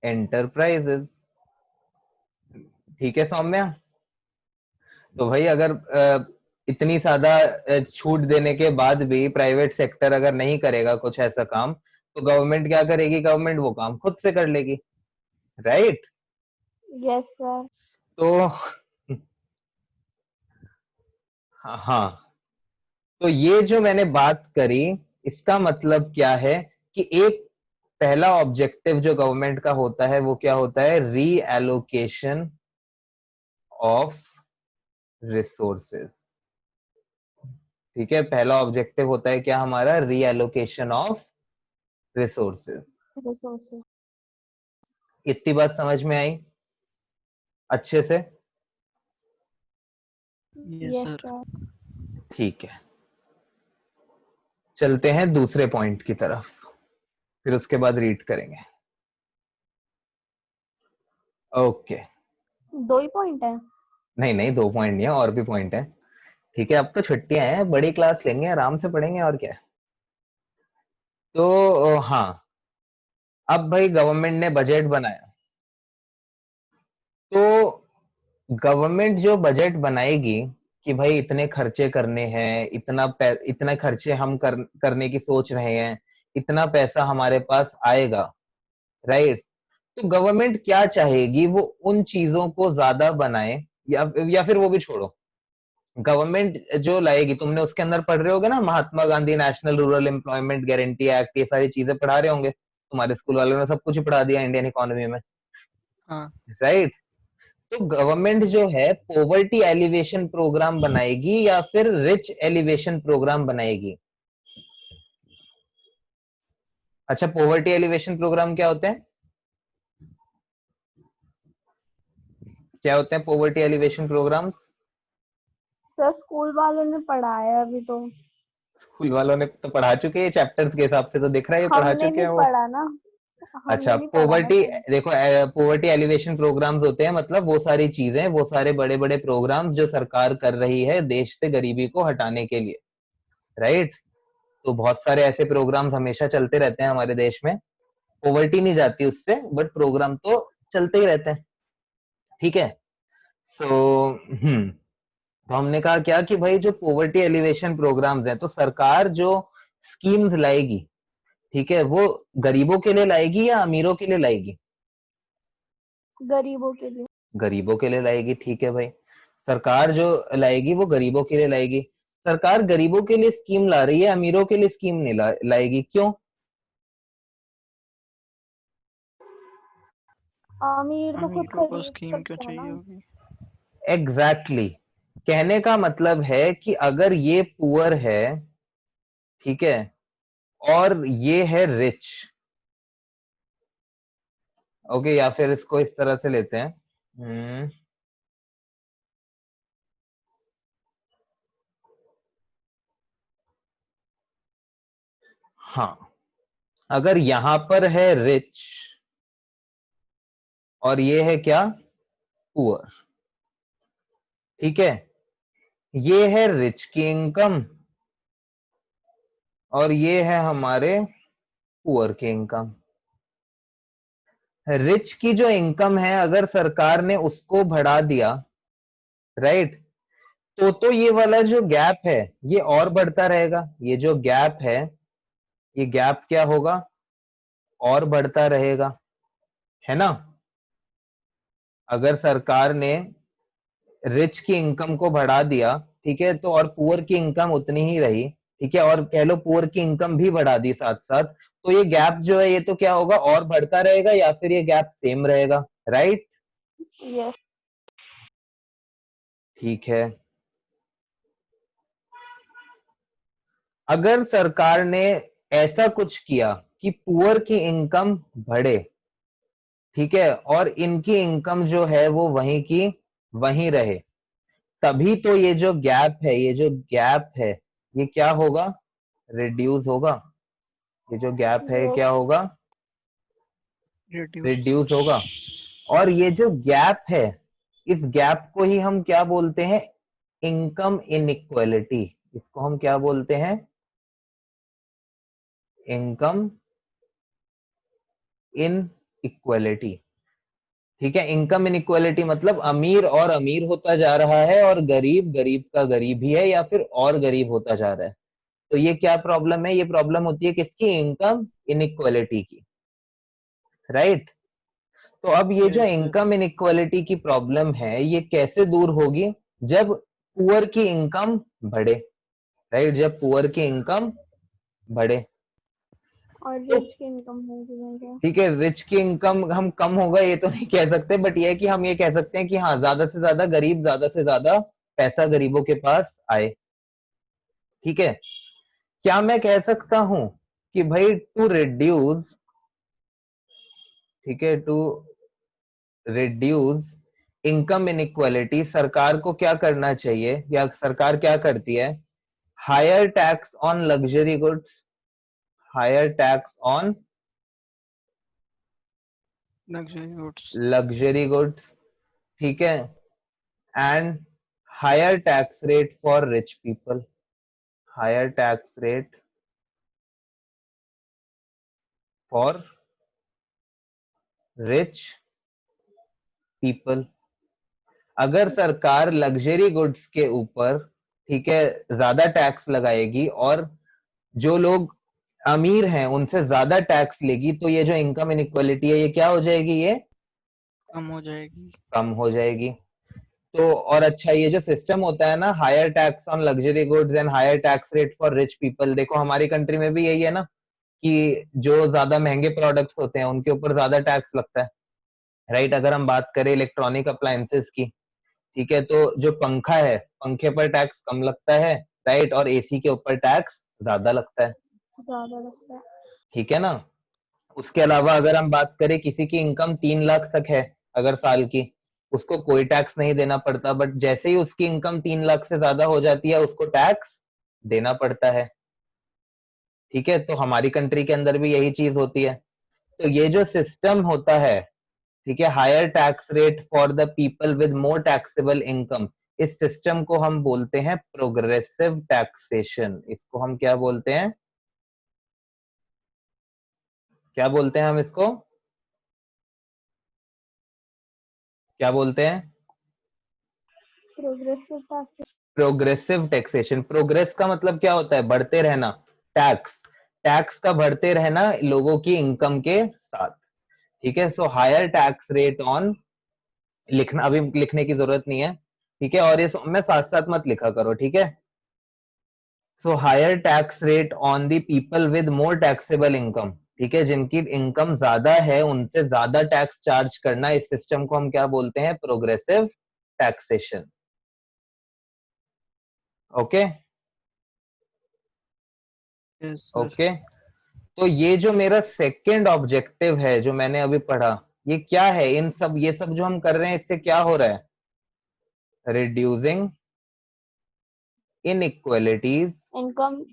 enterprises. ठीक है सौम्या? तो भाई अगर इतनी ज्यादा छूट देने के बाद भी प्राइवेट सेक्टर अगर नहीं करेगा कुछ ऐसा काम, तो गवर्नमेंट क्या करेगी? गवर्नमेंट वो काम खुद से कर लेगी। Right, yes sir. तो हाँ, तो ये जो मैंने बात करी, इसका मतलब क्या है कि एक पहला ऑब्जेक्टिव जो गवर्नमेंट का होता है वो क्या होता है, रीएलोकेशन ऑफ रिसोर्सेज। ठीक है, पहला ऑब्जेक्टिव होता है क्या हमारा, रीएलोकेशन ऑफ रिसोर्सेज। रिसोर्सेज। इतनी बात समझ में आई अच्छे से? Yes yes sir. सर। ठीक है, चलते हैं दूसरे पॉइंट की तरफ, फिर उसके बाद रीड करेंगे। ओके, 2 ही पॉइंट है? नहीं नहीं, 2 पॉइंट नहीं है, और भी पॉइंट है। ठीक है, अब तो छुट्टियां हैं, बड़ी क्लास लेंगे, आराम से पढ़ेंगे, और क्या है। तो हाँ, अब भाई गवर्नमेंट ने बजट बनाया, तो गवर्नमेंट जो बजट बनाएगी कि भाई इतने खर्चे करने हैं, इतने खर्चे हम करने की सोच रहे हैं, इतना पैसा हमारे पास आएगा, राइट। तो गवर्नमेंट क्या चाहेगी, वो उन चीजों को ज्यादा बनाए, या फिर वो भी छोड़ो, गवर्नमेंट जो लाएगी, तुमने उसके अंदर पढ़ रहे होगे ना, Mahatma Gandhi national rural employment guarantee act, ये सारी चीजें पढ़ा रहे होंगे, तुम्हारे स्कूल वालों ने सब कुछ ही पढ़ा दिया इंडियन इकोनॉमी में, हाँ। राइट। तो गवर्नमेंट जो है पॉवर्टी एलिवेशन प्रोग्राम बनाएगी या फिर रिच एलिवेशन प्रोग्राम बनाएगी? अच्छा, पॉवर्टी एलिवेशन प्रोग्राम क्या होते हैं, क्या होते हैं poverty alleviation programs? Sir school वालों ने पढ़ाया अभी तो। स्कूल वालों ने तो पढ़ा चुके हैं, चैप्टर्स के हिसाब से तो दिख रहा है ये पढ़ा हमने चुके नहीं हैं वो। पढ़ा ना, अच्छा, हमने नहीं पढ़ा ना पॉवर्टी, सर। देखो पॉवर्टी एलिवेशन प्रोग्राम्स होते हैं, मतलब वो सारी चीजें, वो सारे बड़े बड़े प्रोग्राम्स जो सरकार कर रही है देश से गरीबी को हटाने के लिए, राइट। तो बहुत सारे ऐसे प्रोग्राम्स हमेशा चलते रहते हैं हमारे देश में, पॉवर्टी नहीं जाती उससे, बट प्रोग्राम तो चलते ही रहते हैं। ठीक है, सो तो हमने कहा क्या कि भाई जो पॉवर्टी एलिवेशन प्रोग्राम्स हैं, तो सरकार जो स्कीम्स लाएगी, ठीक है, वो गरीबों के लिए लाएगी या अमीरों के लिए लाएगी? गरीबों के लिए। गरीबों के लिए लाएगी, ठीक है भाई। सरकार जो लाएगी वो गरीबों के लिए लाएगी। सरकार गरीबों के लिए स्कीम ला रही है, अमीरों के लिए स्कीम नहीं लाएगी, क्यों? अमीर तो खुद अमीरों को खरीद स्कीम क्यों सकते हैं चाहिए ना। होगी? एग्जैक्टली कहने का मतलब है कि अगर ये पुअर है, ठीक है, और ये है रिच, ओके, या फिर इसको इस तरह से लेते हैं, हाँ, अगर यहां पर है रिच और ये है क्या, पुअर, ठीक है, ये है रिच की इनकम और ये है हमारे पुअर की इनकम। रिच की जो इनकम है, अगर सरकार ने उसको बढ़ा दिया, राइट, तो ये वाला जो गैप है ये और बढ़ता रहेगा, ये जो गैप है, ये गैप क्या होगा, और बढ़ता रहेगा, है ना। अगर सरकार ने रिच की इनकम को बढ़ा दिया, ठीक है, तो और पुअर की इनकम उतनी ही रही, ठीक है, और कह लो पुअर की इनकम भी बढ़ा दी साथ साथ, तो ये गैप जो है ये तो क्या होगा, और बढ़ता रहेगा या फिर ये गैप सेम रहेगा, राइट। यस। ठीक है, अगर सरकार ने ऐसा कुछ किया कि पुअर की इनकम बढ़े, ठीक है, और इनकी इनकम जो है वो वहीं की वहीं रहे, तभी तो ये जो गैप है, ये जो गैप है, ये क्या होगा, रिड्यूस होगा। ये जो गैप है यस। क्या होगा, रिड्यूस। रिड्यूस होगा। और ये जो गैप है, इस गैप को ही हम क्या बोलते हैं, इनकम इनइक्वालिटी। इसको हम क्या बोलते हैं, इनकम इन इक्वालिटी। ठीक है, इनकम इनइक्वालिटी मतलब अमीर और अमीर होता जा रहा है और गरीब गरीब का गरीब ही है या फिर और गरीब होता जा रहा है। तो ये क्या प्रॉब्लम है, ये प्रॉब्लम होती है किसकी, इनकम इनइक्वालिटी की, राइट। तो अब ये जो यस सर। इनकम इनइक्वालिटी की प्रॉब्लम है ये कैसे दूर होगी, जब पुअर की इनकम बढ़े, राइट, जब पुअर की इनकम बढ़े। और तो रिच की इनकम होगी क्या? ठीक है, रिच की इनकम हम कम होगा ये तो नहीं कह सकते, बट ये है कि हम ये कह सकते हैं कि हाँ, ज्यादा से ज्यादा गरीब, ज्यादा से ज्यादा पैसा गरीबों के पास आए। ठीक है, क्या मैं कह सकता हूं कि भाई टू रिड्यूस, ठीक है, टू रिड्यूस इनकम इनइक्वालिटी सरकार को क्या करना चाहिए, या सरकार क्या करती है? Higher tax on luxury goods, higher tax on luxury goods. Luxury goods, ठीक है, and higher tax rate for rich people, higher tax rate for rich people. अगर सरकार लग्जरी गुड्स के ऊपर, ठीक है, ज्यादा टैक्स लगाएगी और जो लोग अमीर हैं उनसे ज्यादा टैक्स लेगी, तो ये जो इनकम इनइक्वालिटी है ये क्या हो जाएगी? ये कम हो जाएगी। कम हो जाएगी। तो और अच्छा, ये जो सिस्टम होता है ना, higher tax on luxury goods and higher tax rate for rich people, देखो हमारी कंट्री में भी यही है ना, कि जो ज्यादा महंगे प्रोडक्ट्स होते हैं उनके ऊपर ज्यादा टैक्स लगता है। राइट, अगर हम बात करें इलेक्ट्रॉनिक अप्लायंसेस की, ठीक है, तो जो पंखा है, पंखे पर टैक्स कम लगता है, राइट, और एसी के ऊपर टैक्स ज्यादा लगता है। ज्यादा लगता है। ठीक है ना। उसके अलावा अगर हम बात करें, किसी की इनकम 3 लाख तक है अगर साल की, उसको कोई टैक्स नहीं देना पड़ता, बट जैसे ही उसकी इनकम 3 लाख से ज्यादा हो जाती है उसको टैक्स देना पड़ता है। ठीक है, तो हमारी कंट्री के अंदर भी यही चीज होती है। तो ये जो सिस्टम होता है, ठीक है, higher tax rate for the people with more taxable income, इस सिस्टम को हम बोलते हैं प्रोग्रेसिव टैक्सेशन। इसको हम क्या बोलते हैं? क्या बोलते हैं हम इसको? क्या बोलते हैं? Progressive tax. Progressive taxation. Progress का मतलब क्या होता है? बढ़ते रहना। टैक्स, टैक्स का बढ़ते रहना लोगों की इनकम के साथ। ठीक है, so higher tax rate on, लिखना अभी लिखने की जरूरत नहीं है, ठीक है, और ये में साथ साथ मत लिखा करो, ठीक है। So higher tax rate on the people with more taxable income, ठीक है, जिनकी इनकम ज्यादा है उनसे ज्यादा टैक्स चार्ज करना, इस सिस्टम को हम क्या बोलते हैं? Progressive taxation. Okay yes sir. Okay. तो ये जो मेरा सेकंड ऑब्जेक्टिव है जो मैंने अभी पढ़ा, ये क्या है? इन सब, ये सब जो हम कर रहे हैं इससे क्या हो रहा है? Reducing inequalities, income.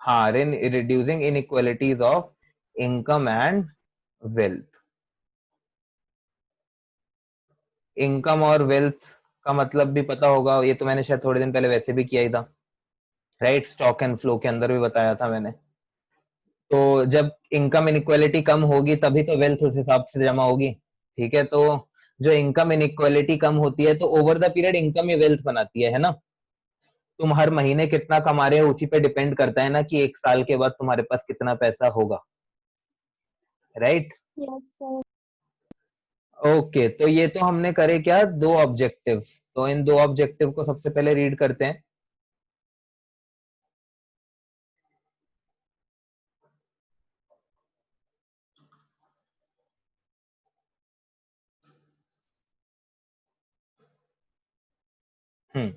हाँ, reducing inequalities of income and wealth. Income और वेल्थ का मतलब भी पता होगा, ये तो मैंने शायद थोड़े दिन पहले वैसे भी किया ही था, राइट, स्टॉक एंड फ्लो के अंदर भी बताया था मैंने। तो जब इनकम इनइक्वालिटी कम होगी तभी तो वेल्थ उस हिसाब से जमा होगी। ठीक है, तो जो इनकम इनइक्वालिटी कम होती है तो over the period income he wealth बनाती है ना। तुम हर महीने कितना कमा रहे हो उसी पे डिपेंड करता है ना कि एक साल के बाद तुम्हारे पास कितना पैसा होगा, राइट। Yes sir. ओके, तो ये तो हमने करे क्या? दो ऑब्जेक्टिव। तो इन दो ऑब्जेक्टिव को सबसे पहले रीड करते हैं। हम्म,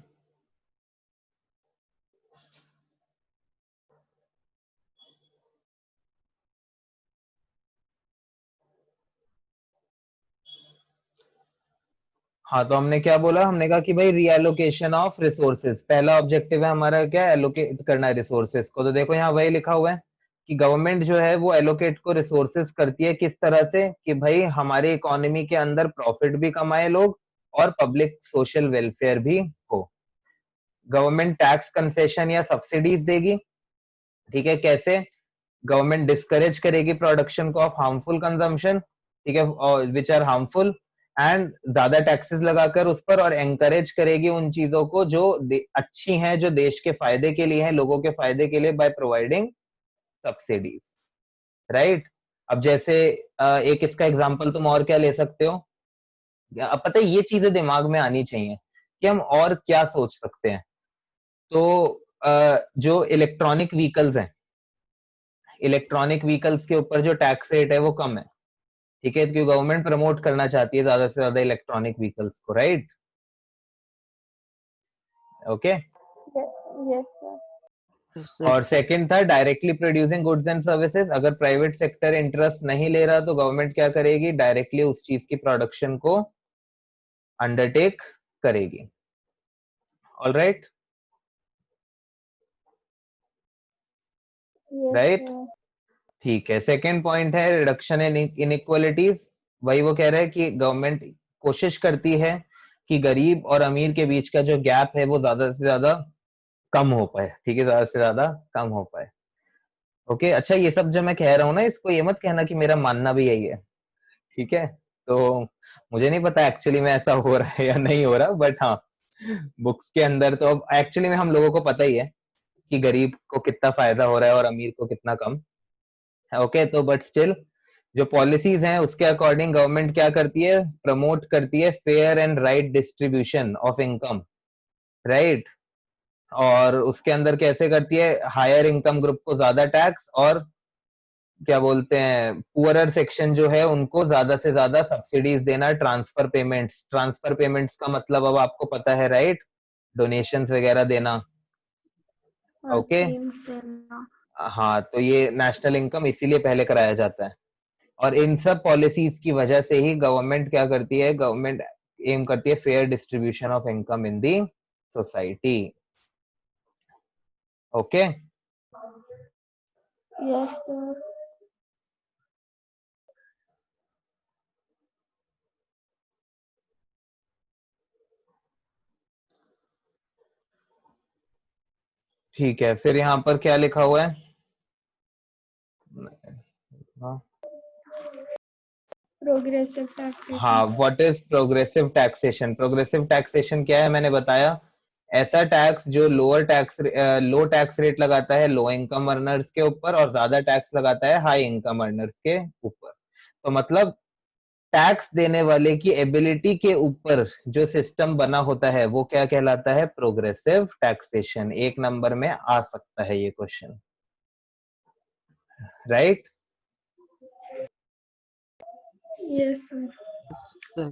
हाँ, तो हमने क्या बोला? हमने कहा कि भाई रीएलोकेशन ऑफ रिसोर्सेज, पहला ऑब्जेक्टिव है हमारा, क्या? एलोकेट करना है रिसोर्सेज को। तो देखो यहाँ वही लिखा हुआ है कि गवर्नमेंट जो है वो एलोकेट को रिसोर्सेज करती है, किस तरह से? कि भाई हमारी इकोनॉमी के अंदर प्रॉफिट भी कमाए लोग और पब्लिक सोशल वेलफेयर भी हो। गवर्नमेंट टैक्स कंसेशन या सब्सिडीज देगी, ठीक है, कैसे? गवर्नमेंट डिस्करेज करेगी प्रोडक्शन को ऑफ हार्मफुल कंजम्पशन, ठीक है, विच आर हार्मफुल, एंड ज्यादा टैक्सेस लगाकर उस पर, और एंकरेज करेगी उन चीजों को जो अच्छी हैं, जो देश के फायदे के लिए हैं, लोगों के फायदे के लिए, बाय प्रोवाइडिंग सब्सिडीज, राइट। अब जैसे एक इसका एग्जांपल तुम और क्या ले सकते हो? अब पता है ये चीजें दिमाग में आनी चाहिए कि हम और क्या सोच सकते हैं। तो जो इलेक्ट्रॉनिक व्हीकल्स हैं, इलेक्ट्रॉनिक व्हीकल्स के ऊपर जो टैक्स रेट है वो कम है, ठीक है, क्योंकि गवर्नमेंट प्रमोट करना चाहती है ज्यादा से ज्यादा इलेक्ट्रॉनिक व्हीकल्स को, right? Okay. Yes sir. Yes, sir. और सेकंड था directly producing goods and services. अगर प्राइवेट सेक्टर इंटरेस्ट नहीं ले रहा तो गवर्नमेंट क्या करेगी, डायरेक्टली उस चीज की प्रोडक्शन को अंडरटेक करेगी। All right, yes right, sir. ठीक है। सेकंड पॉइंट है रिडक्शन इन इनइक्वालिटीज। वही वो कह रहा है कि गवर्नमेंट कोशिश करती है कि गरीब और अमीर के बीच का जो गैप है वो ज्यादा से ज्यादा कम हो पाए, ठीक है, ज्यादा से ज्यादा कम हो पाए। ओके, अच्छा, ये सब जो मैं कह रहा हूँ ना, इसको ये मत कहना कि मेरा मानना भी यही है, ठीक है? तो मुझे नहीं पता एक्चुअली में ऐसा हो रहा है या नहीं हो रहा, बट हाँ, बुक्स के अंदर तो अब एक्चुअली में हम लोगों को पता ही है कि गरीब को कितना फायदा हो रहा है और अमीर को कितना कम। ओके, तो बट स्टिल जो पॉलिसीज हैं उसके अकॉर्डिंग गवर्नमेंट क्या करती है, प्रमोट करती है fair and right distribution of income, right? और उसके अंदर कैसे करती है, हायर इनकम ग्रुप को ज्यादा टैक्स, और क्या बोलते हैं, पुअरर सेक्शन जो है उनको ज्यादा से ज्यादा सब्सिडीज देना, ट्रांसफर पेमेंट्स। ट्रांसफर पेमेंट्स का मतलब अब आपको पता है, राइट? डोनेशंस वगैरह देना। हाँ, ओके, स्कीम्स देना। हाँ, तो ये नेशनल इनकम इसीलिए पहले कराया जाता है। और इन सब पॉलिसीज की वजह से ही गवर्नमेंट क्या करती है, गवर्नमेंट एम करती है fair distribution of income in the society. Okay, yes sir. ठीक है, फिर यहाँ पर क्या लिखा हुआ है? हाँ, प्रोग्रेसिव टैक्सेशन। हाँ, what is progressive taxation? Progressive taxation क्या है, मैंने बताया, ऐसा टैक्स जो लो टैक्स रेट लगाता है लो इनकम अर्नर्स के ऊपर और ज्यादा टैक्स लगाता है हाई इनकम अर्नर्स के ऊपर। तो मतलब टैक्स देने वाले की एबिलिटी के ऊपर जो सिस्टम बना होता है वो क्या कहलाता है, प्रोग्रेसिव टैक्सेशन। एक नंबर में आ सकता है ये question, right? Yes sir. Sir.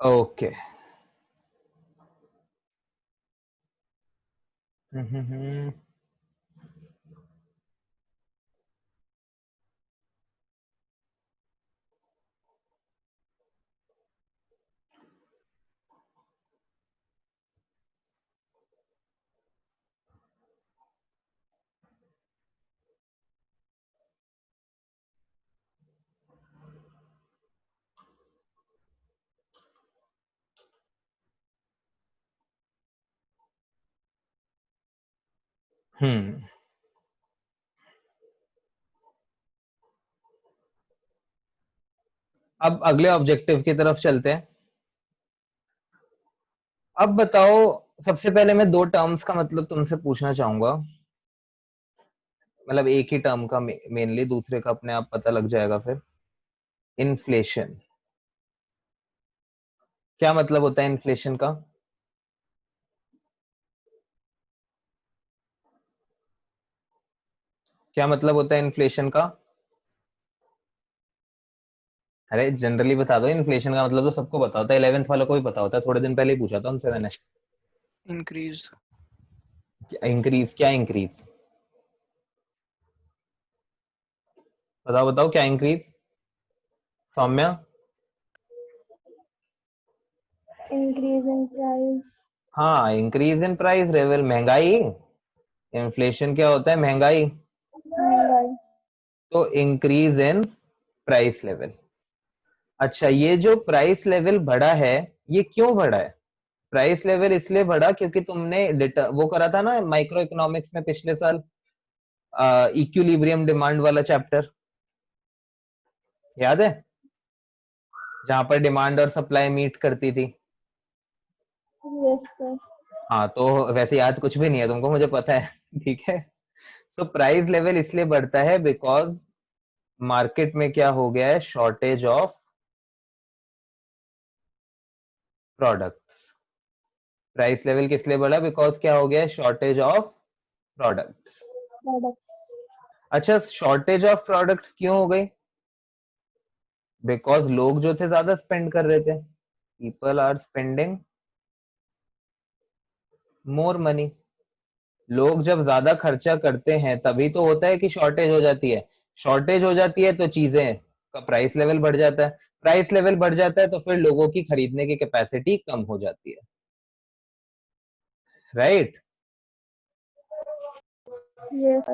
Okay. Hmm. Hmm, अब अगले ऑब्जेक्टिव की तरफ चलते हैं। अब बताओ, सबसे पहले मैं दो टर्म्स का मतलब तुमसे पूछना चाहूंगा, मतलब एक ही टर्म का मेनली, दूसरे का अपने आप पता लग जाएगा फिर। इन्फ्लेशन, क्या मतलब होता है इन्फ्लेशन का? क्या मतलब होता है इन्फ्लेशन का? अरे जनरली बता दो, इन्फ्लेशन का मतलब तो सबको पता होता है, 11th वालों को भी पता होता है, थोड़े दिन पहले ही पूछा था उनसे मैंने। Increase. इंक्रीज, क्या इंक्रीज? बताओ बताओ, क्या increase? Soumya? Increase in price. हाँ, इंक्रीज इन प्राइस लेवल, महंगाई। इन्फ्लेशन क्या होता है, महंगाई। महंगाई। तो इंक्रीज इन प्राइस लेवल। अच्छा, ये जो प्राइस लेवल बढ़ा है, ये क्यों बढ़ा है? प्राइस लेवल इसलिए बढ़ा क्योंकि तुमने वो करा था ना माइक्रो इकोनॉमिक्स में पिछले साल, इक्विलिब्रियम डिमांड वाला चैप्टर, याद है? जहां पर डिमांड और सप्लाई मीट करती थी। Yes sir. हाँ, तो वैसे याद कुछ भी नहीं है तुमको, मुझे पता है ठीक है। सो प्राइस लेवल इसलिए बढ़ता है बिकॉज मार्केट में क्या हो गया है, shortage of products, price level किस लिए बढ़ा? बिकॉज क्या हो गया? Shortage of products. अच्छा, शॉर्टेज ऑफ प्रोडक्ट्स क्यों हो गई? बिकॉज लोग जो थे ज्यादा स्पेंड कर रहे थे, people are spending more money. लोग जब ज्यादा खर्चा करते हैं तभी तो होता है कि शॉर्टेज हो जाती है। शॉर्टेज हो जाती है तो चीजें का प्राइस लेवल बढ़ जाता है। प्राइस लेवल बढ़ जाता है तो फिर लोगों की खरीदने की कैपेसिटी कम हो जाती है, राइट? यस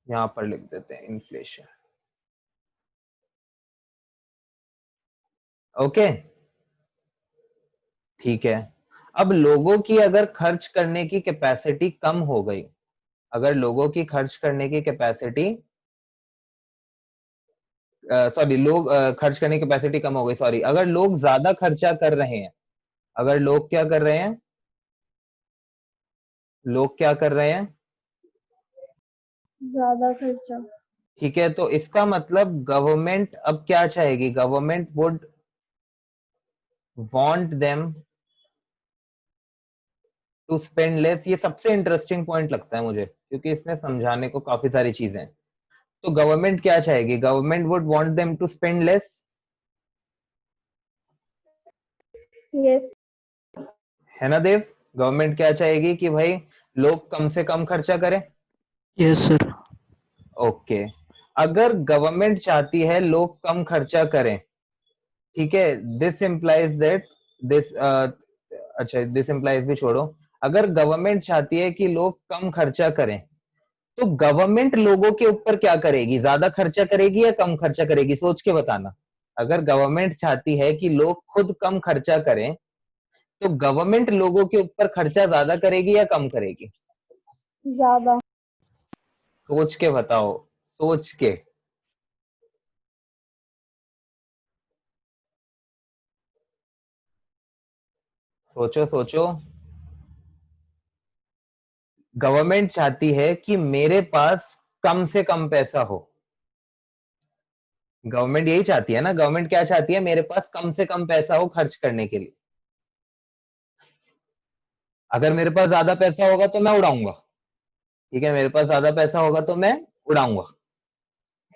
यहां पर लिख देते हैं इन्फ्लेशन। ओके, ठीक है। अब लोगों की अगर खर्च करने की कैपेसिटी कम हो गई, अगर लोगों की खर्च करने की कैपेसिटी सॉरी लोग खर्च करने की कैपेसिटी कम हो गई, सॉरी, अगर लोग ज्यादा खर्चा कर रहे हैं, अगर लोग क्या कर रहे हैं, लोग क्या कर रहे हैं, ज्यादा खर्चा। ठीक है, तो इसका मतलब गवर्नमेंट अब क्या चाहेगी? Government would want them to spend less. ये सबसे इंटरेस्टिंग पॉइंट लगता है मुझे, क्योंकि इसमें समझाने को काफी सारी चीजें हैं। तो गवर्नमेंट क्या चाहेगी? Government would want them to spend less, yes है ना देव? गवर्नमेंट क्या चाहेगी कि भाई लोग कम से कम खर्चा करें। Yes sir. ओके, अगर गवर्नमेंट चाहती है लोग कम खर्चा करें, ठीक है, दिस इंप्लाइज दैट दिस अच्छा, दिस इंप्लाइज भी छोड़ो। अगर गवर्नमेंट चाहती है कि लोग कम खर्चा करें, तो गवर्नमेंट लोगों के ऊपर क्या करेगी? ज्यादा खर्चा करेगी या कम खर्चा करेगी? सोच के बताना। अगर गवर्नमेंट चाहती है कि लोग खुद कम खर्चा करें, तो गवर्नमेंट लोगों के ऊपर खर्चा ज्यादा करेगी या कम करेगी? ज्यादा। सोच के बताओ, सोच के। सोचो सोचो। गवर्नमेंट चाहती है कि मेरे पास कम से कम पैसा हो। गवर्नमेंट यही चाहती है ना? गवर्नमेंट क्या चाहती है? मेरे पास कम से कम पैसा हो खर्च करने के लिए। अगर मेरे पास ज्यादा पैसा होगा तो मैं उड़ाऊंगा, ठीक है, मेरे पास ज्यादा पैसा होगा तो मैं उड़ाऊंगा।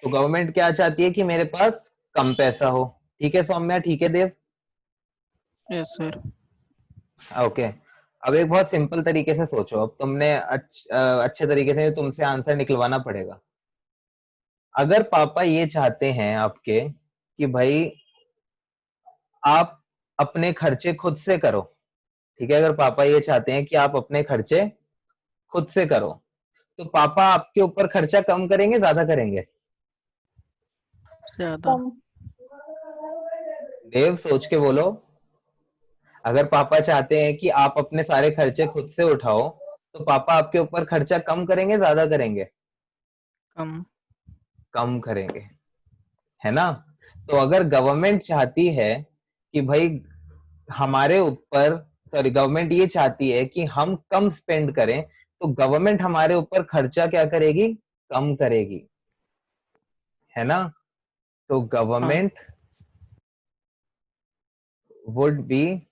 तो गवर्नमेंट क्या चाहती है? कि मेरे पास कम पैसा हो। ठीक है सौम्या, ठीक है देव? Yes sir. ओके, अब एक बहुत सिंपल तरीके से सोचो। अब तुमने अच्छे तरीके से तुमसे आंसर निकलवाना पड़ेगा। अगर पापा ये चाहते हैं आपके कि भाई आप अपने खर्चे खुद से करो, ठीक है, अगर पापा ये चाहते हैं कि आप अपने खर्चे खुद से करो, तो पापा आपके ऊपर खर्चा कम करेंगे ज्यादा करेंगे? ज्यादा। कम। देव सोच के बोलो। अगर पापा चाहते हैं कि आप अपने सारे खर्चे खुद से उठाओ, तो पापा आपके ऊपर खर्चा कम करेंगे ज्यादा करेंगे? कम। कम करेंगे, है ना? तो अगर गवर्नमेंट चाहती है कि भाई हमारे ऊपर, सॉरी, गवर्नमेंट ये चाहती है कि हम कम स्पेंड करें, तो गवर्नमेंट हमारे ऊपर खर्चा क्या करेगी? कम करेगी, है ना? तो हाँ। Government would be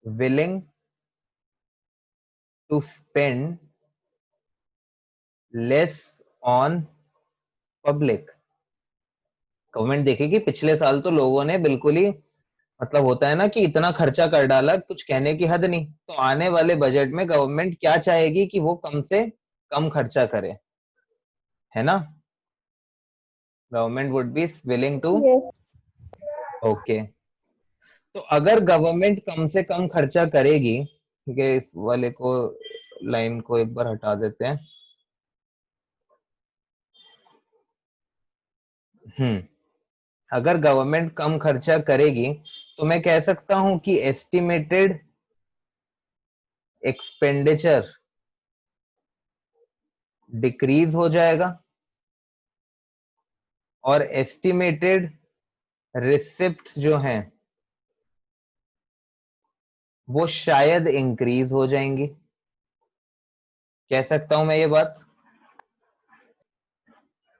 willing to spend less on public. Government देखेगी पिछले साल तो लोगों ने बिल्कुल ही, मतलब होता है ना कि इतना खर्चा कर डाला, कुछ कहने की हद नहीं। तो आने वाले बजट में गवर्नमेंट क्या चाहेगी? कि वो कम से कम खर्चा करे, है ना? Government would be willing to, yes okay. तो अगर गवर्नमेंट कम से कम खर्चा करेगी, ठीक है, इस वाले को, लाइन को एक बार हटा देते हैं। अगर गवर्नमेंट कम खर्चा करेगी, तो मैं कह सकता हूं कि एस्टिमेटेड एक्सपेंडिचर डिक्रीज हो जाएगा, और एस्टिमेटेड रिसिप्ट जो हैं वो शायद इंक्रीज हो जाएंगी। कह सकता हूं मैं ये बात?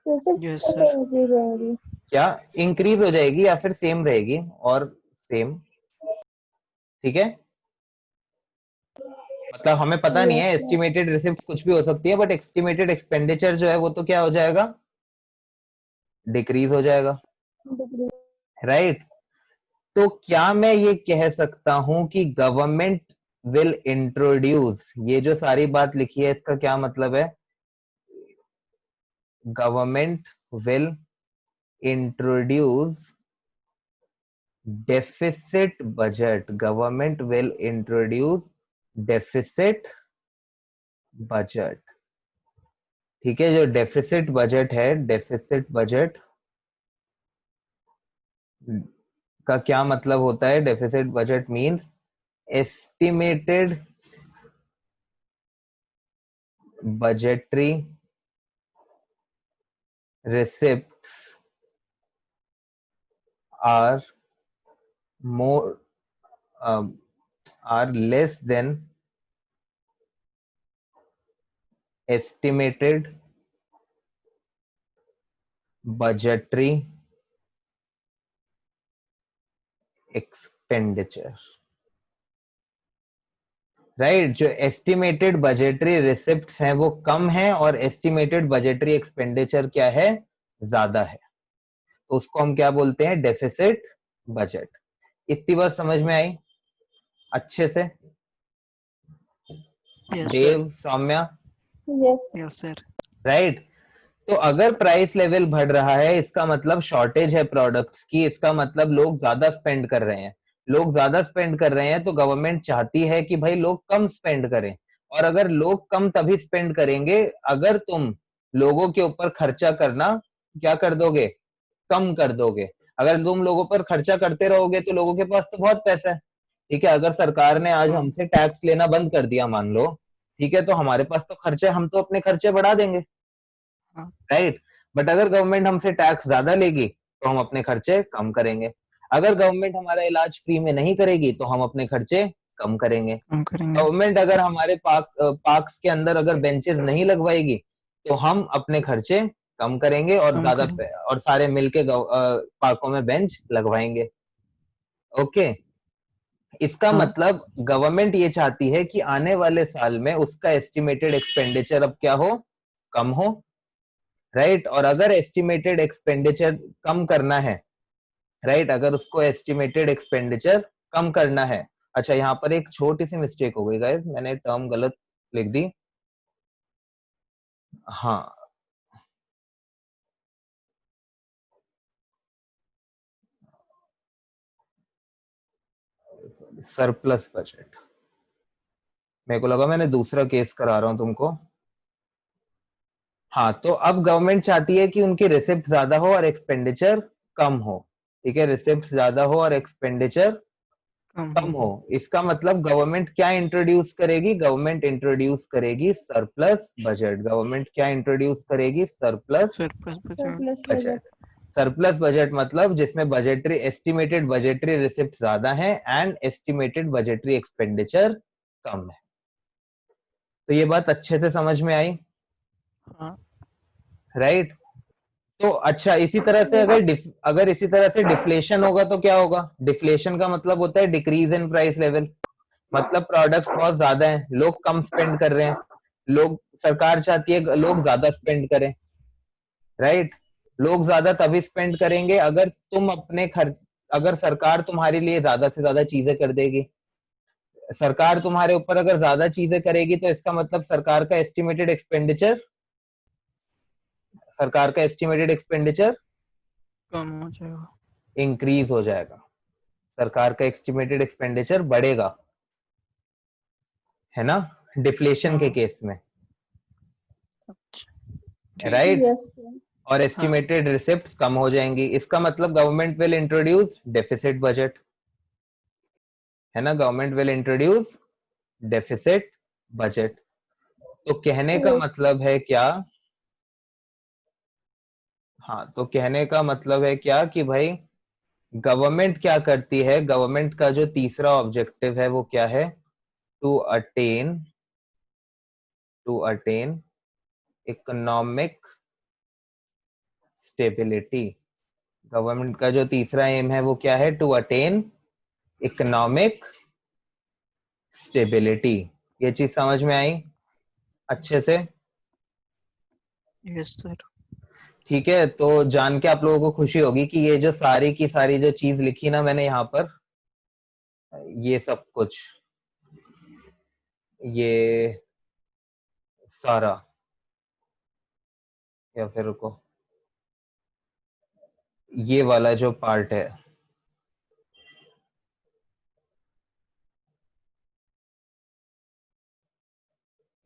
तो यस सिर्फ सर। इंक्रीज होंगी। क्या इंक्रीज हो जाएगी या फिर सेम रहेगी, और सेम, ठीक है। मतलब हमें पता नहीं है, यस मैम। एस्टिमेटेड रिसिप्ट कुछ भी हो सकती है, बट एस्टिमेटेड एक्सपेंडिचर जो है वो तो क्या हो जाएगा, डिक्रीज हो जाएगा, डिग्री। राइट। तो क्या मैं ये कह सकता हूं कि गवर्नमेंट विल इंट्रोड्यूस, ये जो सारी बात लिखी है इसका क्या मतलब है, government will introduce deficit budget, government will introduce deficit budget, ठीक है। जो डेफिसिट बजट है, डेफिसिट बजट का क्या मतलब होता है, deficit budget means estimated budgetary receipts are more are less than estimated budgetary expenditure, right. जो एस्टिमेटेड बजटरी रिसिप्ट्स हैं वो कम है, और एस्टिमेटेड बजटरी एक्सपेंडिचर क्या है, ज्यादा है, तो उसको हम क्या बोलते हैं, डेफिसिट बजट। इतनी बात समझ में आई अच्छे से, yes sir. Dev, Saumya, yes. Yes sir. Right. तो अगर प्राइस लेवल बढ़ रहा है, इसका मतलब शॉर्टेज है प्रोडक्ट्स की, इसका मतलब लोग ज्यादा स्पेंड कर रहे हैं, लोग ज्यादा स्पेंड कर रहे हैं, तो गवर्नमेंट चाहती है कि भाई लोग कम स्पेंड करें। और अगर लोग कम तभी स्पेंड करेंगे अगर तुम लोगों के ऊपर खर्चा करना क्या कर दोगे, कम कर दोगे। अगर तुम लोगों पर खर्चा करते रहोगे तो लोगों के पास तो बहुत पैसा है, ठीक है। अगर सरकार ने आज हाँ हमसे टैक्स लेना बंद कर दिया मान लो, ठीक है, तो हमारे पास तो खर्चे, हम तो अपने खर्चे बढ़ा देंगे, हाँ। राइट। बट अगर गवर्नमेंट हमसे टैक्स ज्यादा लेगी तो हम अपने खर्चे कम करेंगे। अगर गवर्नमेंट हमारा इलाज फ्री में नहीं करेगी तो हम अपने खर्चे कम करेंगे। हम करेंगे। गवर्नमेंट अगर हमारे पार्क्स के अंदर अगर बेंचेस नहीं लगवाएगी तो हम अपने खर्चे कम करेंगे, और हम ज्यादा करेंगे। और सारे मिलके पार्कों में बेंच लगवाएंगे। ओके, इसका हाँ। मतलब गवर्नमेंट ये चाहती है कि आने वाले साल में उसका एस्टिमेटेड एक्सपेंडिचर अब क्या हो, कम हो, राइट। और अगर एस्टिमेटेड एक्सपेंडिचर कम करना है, राइट, अगर उसको एस्टिमेटेड एक्सपेंडिचर कम करना है, अच्छा यहाँ पर एक छोटी सी मिस्टेक हो गई गाइस, मैंने टर्म गलत लिख दी, हाँ, सरप्लस बजट, मेरे को लगा मैंने दूसरा केस करा रहा हूं तुमको। हाँ, तो अब गवर्नमेंट चाहती है कि उनकी रिसिप्ट ज्यादा हो और एक्सपेंडिचर कम हो, ठीक है, रिसिप्ट ज्यादा हो और एक्सपेंडिचर कम कम हो। हो। इसका मतलब गवर्नमेंट क्या इंट्रोड्यूस करेगी, गवर्नमेंट इंट्रोड्यूस करेगी सरप्लस बजट, गवर्नमेंट क्या इंट्रोड्यूस करेगी, surplus surplus budget. Surplus budget. Budget. Surplus budget मतलब जिसमें बजटरी एस्टिमेटेड बजटरी रिसिप्ट ज्यादा है एंड एस्टिमेटेड बजटरी एक्सपेंडिचर कम है। तो ये बात अच्छे से समझ में आई, हाँ। राइट। तो अच्छा, इसी तरह से यस। अगर इसी तरह से डिफ्लेशन होगा तो क्या होगा, डिफ्लेशन का मतलब होता है डिक्रीज इन प्राइस लेवल, मतलब प्रोडक्ट्स बहुत ज्यादा हैं, लोग कम स्पेंड कर रहे हैं, लोग, सरकार चाहती है लोग ज्यादा स्पेंड करें, राइट। लोग ज्यादा तभी स्पेंड करेंगे अगर तुम अपने खर्च, अगर सरकार तुम्हारे लिए ज्यादा से ज्यादा चीजें कर देगी, सरकार तुम्हारे ऊपर अगर ज्यादा चीजें करेगी तो इसका मतलब सरकार का एस्टिमेटेड एक्सपेंडिचर कम हो जाएगा। इंक्रीज हो जाएगा, सरकार का एस्टिमेटेड एक्सपेंडिचर बढ़ेगा, है ना, डिफ्लेशन के हाँ। केस में, अच्छा। ठीक है। राइट। यस। और हाँ। एस्टिमेटेड रिसिप्ट्स कम हो जाएंगी, इसका मतलब government will introduce deficit budget, है ना, government will introduce deficit budget. तो कहने का यस। मतलब है क्या, हाँ, तो कहने का मतलब है क्या कि भाई गवर्नमेंट क्या करती है, गवर्नमेंट का जो तीसरा ऑब्जेक्टिव है वो क्या है, to attain economic stability, government का जो तीसरा एम है वो क्या है? To attain economic stability. ये चीज समझ में आई अच्छे से? Yes sir. ठीक है, तो जान के आप लोगों को खुशी होगी कि ये जो सारी की सारी जो चीज लिखी ना मैंने यहाँ पर, ये सब कुछ, ये सारा, या फिर रुको, ये वाला जो पार्ट है,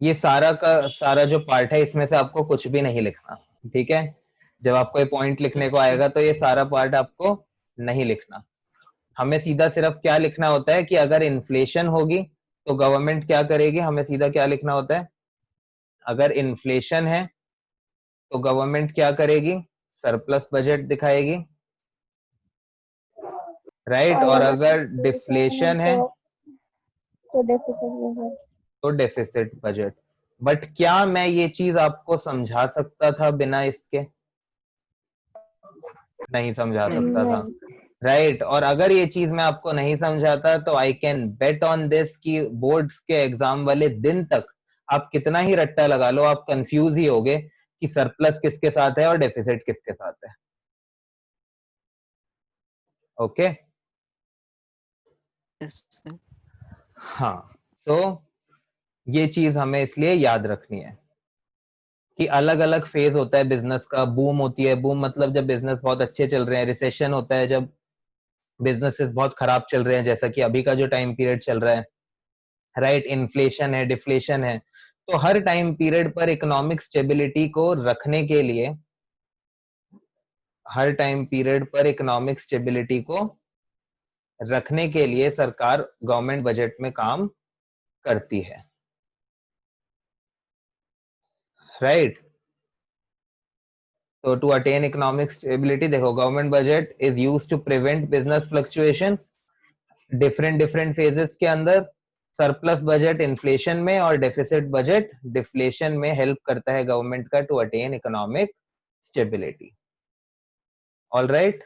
ये सारा का सारा जो पार्ट है इसमें से आपको कुछ भी नहीं लिखना। ठीक है, जब आपको ये पॉइंट लिखने को यस सर। आएगा तो ये सारा पार्ट आपको नहीं लिखना। हमें सीधा सिर्फ क्या लिखना होता है कि अगर इन्फ्लेशन होगी तो गवर्नमेंट क्या करेगी, हमें सीधा क्या लिखना होता है? अगर इन्फ्लेशन है तो गवर्नमेंट क्या करेगी? सरप्लस बजट दिखाएगी, राइट? और और अगर अगर inflation है डिफ्लेशन है तो डेफिसिट में तो डेफिसिट बजट। बट क्या मैं ये चीज आपको समझा सकता था बिना इसके? नहीं समझा सकता था, नहीं। राइट? और अगर ये चीज मैं आपको नहीं समझाता तो I can bet on this कि बोर्ड्स के एग्जाम वाले दिन तक आप कितना ही रट्टा लगा लो, आप कंफ्यूज ही होगे कि सरप्लस किसके साथ है और डेफिसिट किसके साथ है। ओके? Yes sir. हाँ, सो ये चीज हमें इसलिए याद रखनी है कि अलग अलग फेज होता है बिजनेस का। बूम होती है, बूम मतलब जब बिजनेस बहुत अच्छे चल रहे हैं। रिसेशन होता है जब बिजनेसेस बहुत खराब चल रहे हैं, जैसा कि अभी का जो टाइम पीरियड चल रहा है, राइट? इन्फ्लेशन है, डिफ्लेशन है। तो हर टाइम पीरियड पर इकोनॉमिक स्टेबिलिटी को रखने के लिए, हर टाइम पीरियड पर इकोनॉमिक स्टेबिलिटी को रखने के लिए सरकार गवर्नमेंट बजट में काम करती है, राइट? तो टू अटेन इकोनॉमिक स्टेबिलिटी, देखो, government budget is used to prevent business fluctuation different different phases के अंदर। सरप्लस बजट इन्फ्लेशन में और डेफिसिट बजट डिफ्लेशन में हेल्प करता है गवर्नमेंट का to attain economic stability. All right?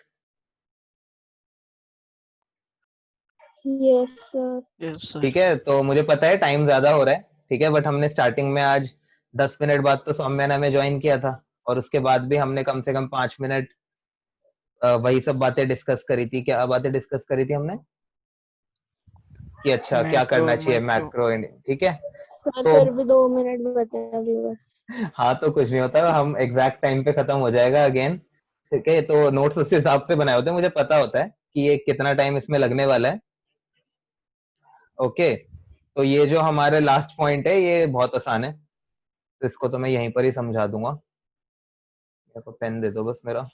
Yes sir. Yes sir. ठीक है, तो मुझे पता है टाइम ज्यादा हो रहा है, ठीक है, बट हमने स्टार्टिंग में आज 10 मिनट बाद तो सौम्या ने हमें ज्वाइन किया था, और उसके बाद भी हमने कम से कम 5 मिनट वही सब बातें डिस्कस करी थी। क्या बातें डिस्कस करी थी हमने? कि अच्छा क्या मैक्रो करना चाहिए माइक्रो। मैक्रो, ठीक है। सर तो फिर भी 2 मिनट बचे हैं अभी बस। हाँ, तो कुछ नहीं होता, हम एग्जैक्ट टाइम पे खत्म हो जाएगा अगेन। ठीक है, तो नोट्स उस हिसाब से बनाए होते हैं, मुझे पता होता है कि ये कितना टाइम इसमें लगने वाला है। ओके, तो ये जो हमारे लास्ट पॉइंट है ये बहुत आसान है, तो इसको तो मैं यहीं पर ही समझा दूंगा। मेरे को पेन दे दो बस मेरा।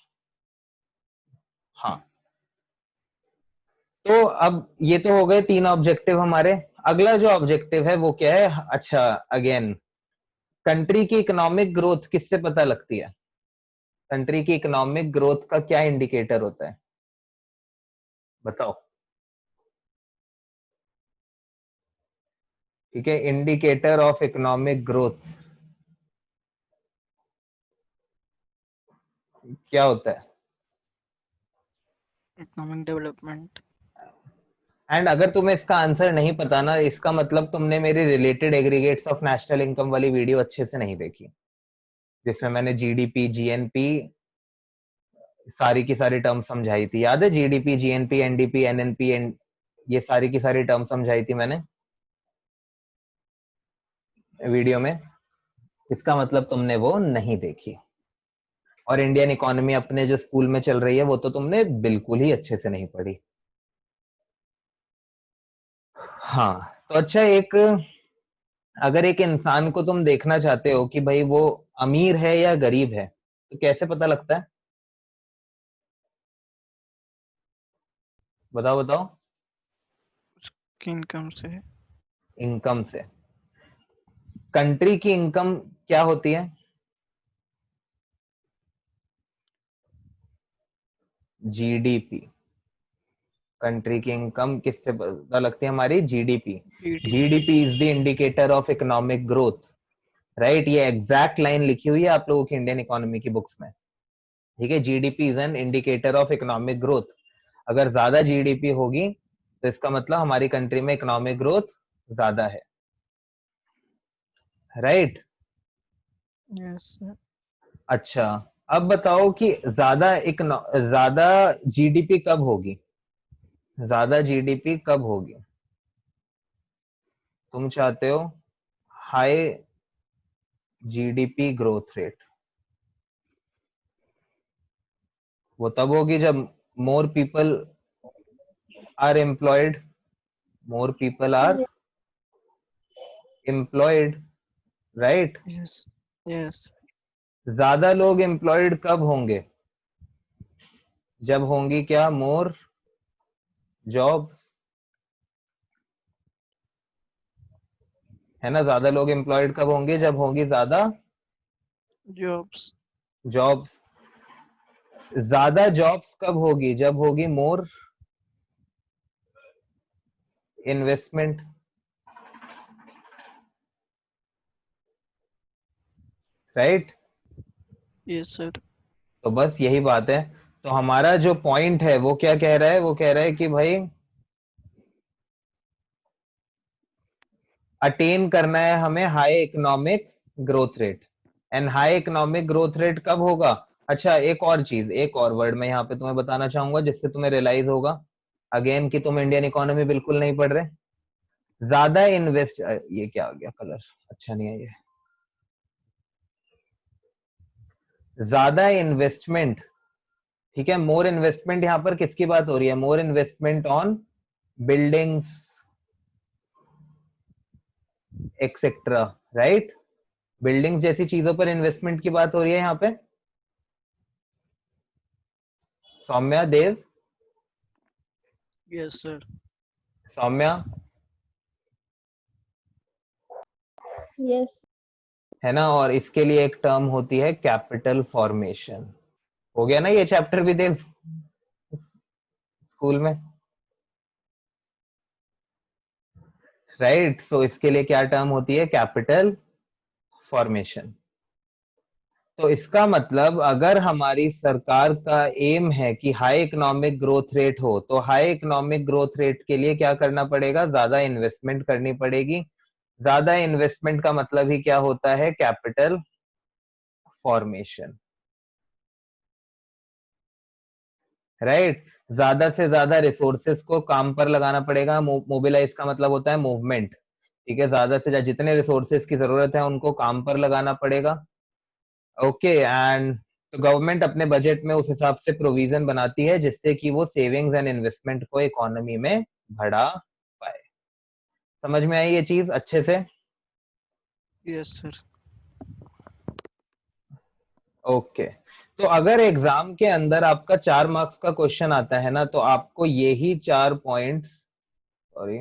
हाँ, तो अब ये तो हो गए 3 ऑब्जेक्टिव हमारे। अगला जो ऑब्जेक्टिव है वो क्या है? अच्छा, अगेन, कंट्री की इकोनॉमिक ग्रोथ किससे पता लगती है? कंट्री की इकोनॉमिक ग्रोथ का क्या इंडिकेटर होता है, बताओ? ठीक है, इंडिकेटर ऑफ इकोनॉमिक ग्रोथ क्या होता है? Economic development. एंड अगर तुम्हें इसका आंसर नहीं पता ना, इसका मतलब तुमने मेरी related aggregates of national income वाली वीडियो अच्छे से नहीं देखी, जिसमें मैंने जीडीपी, जीएनपी, सारी की सारी टर्म समझाई थी। याद है? जीडीपी, जीएनपी, एनडीपी, एनएनपी, ये सारी की सारी टर्म समझाई थी मैंने वीडियो में। इसका मतलब तुमने वो नहीं देखी, और इंडियन इकोनॉमी अपने जो स्कूल में चल रही है वो तो तुमने बिल्कुल ही अच्छे से नहीं पढ़ी। हाँ, तो अच्छा, एक, अगर एक इंसान को तुम देखना चाहते हो कि भाई वो अमीर है या गरीब है, तो कैसे पता लगता है? बताओ बताओ। की इनकम से। इनकम से। कंट्री की इनकम क्या होती है? जीडीपी। कंट्री की इनकम किससे पता लगती है? हमारी GDP. GDP. GDP is the indicator of economic growth, right? ये एग्जैक्ट लाइन लिखी हुई है आप लोगों की इंडियन इकोनॉमी की बुक्स में। ठीक है, GDP is an indicator of economic growth. अगर ज्यादा जीडीपी होगी तो इसका मतलब हमारी कंट्री में इकोनॉमिक ग्रोथ ज्यादा है, राइट? Yes sir. अच्छा, अब बताओ कि ज्यादा जीडीपी कब होगी? ज्यादा जीडीपी कब होगी? तुम चाहते हो हाई जीडीपी ग्रोथ रेट, वो तब होगी जब more people are employed, more people are employed, right? Yes yes ज्यादा लोग एम्प्लॉयड कब होंगे? जब होंगी क्या? मोर जॉब्स, है ना? ज्यादा लोग एम्प्लॉयड कब होंगे? जब होंगी ज्यादा जॉब्स। जॉब्स। ज्यादा जॉब्स कब होगी? जब होगी more investment, right? Yes sir. तो बस यही बात है। तो हमारा जो पॉइंट है वो क्या कह रहा है? वो कह रहा है कि भाई अटेन करना है हमें high economic growth rate. And high economic growth rate कब होगा? अच्छा, एक और चीज, एक और वर्ड मैं यहाँ पे तुम्हें बताना चाहूंगा जिससे तुम्हें रियलाइज होगा अगेन कि तुम इंडियन इकोनॉमी बिल्कुल नहीं पढ़ रहे। ज्यादा इन्वेस्ट, ये क्या आ गया कलर, अच्छा नहीं है ये। ज्यादा इन्वेस्टमेंट, ठीक है, मोर इन्वेस्टमेंट, यहां पर किसकी बात हो रही है? More investment on buildings etcetera, right? Buildings जैसी चीजों पर इन्वेस्टमेंट की बात हो रही है यहाँ पे। सौम्या, देव, यस सर। सौम्या, यस। है ना? और इसके लिए एक टर्म होती है कैपिटल फॉर्मेशन। हो गया ना ये चैप्टर भी देव स्कूल में, राइट? सो इसके लिए क्या टर्म होती है? Capital formation. तो इसका मतलब अगर हमारी सरकार का एम है कि हाई इकोनॉमिक ग्रोथ रेट हो, तो हाई इकोनॉमिक ग्रोथ रेट के लिए क्या करना पड़ेगा? ज्यादा इन्वेस्टमेंट करनी पड़ेगी। ज्यादा इन्वेस्टमेंट का मतलब ही क्या होता है? Capital formation, right? ज्यादा से ज्यादा रिसोर्सेस को काम पर लगाना पड़ेगा। मोबिलाइज का मतलब होता है मूवमेंट, ठीक है? ज्यादा से ज्यादा जितने रिसोर्सेस की जरूरत है उनको काम पर लगाना पड़ेगा। ओके, एंड तो गवर्नमेंट अपने बजट में उस हिसाब से प्रोविजन बनाती है जिससे कि वो सेविंग्स एंड इन्वेस्टमेंट को इकोनॉमी में बढ़ा पाए। समझ में आई ये चीज अच्छे से? Yes sir. ओके, तो अगर एग्जाम के अंदर आपका 4 मार्क्स का क्वेश्चन आता है ना, तो आपको यही 4 पॉइंट्स, सॉरी,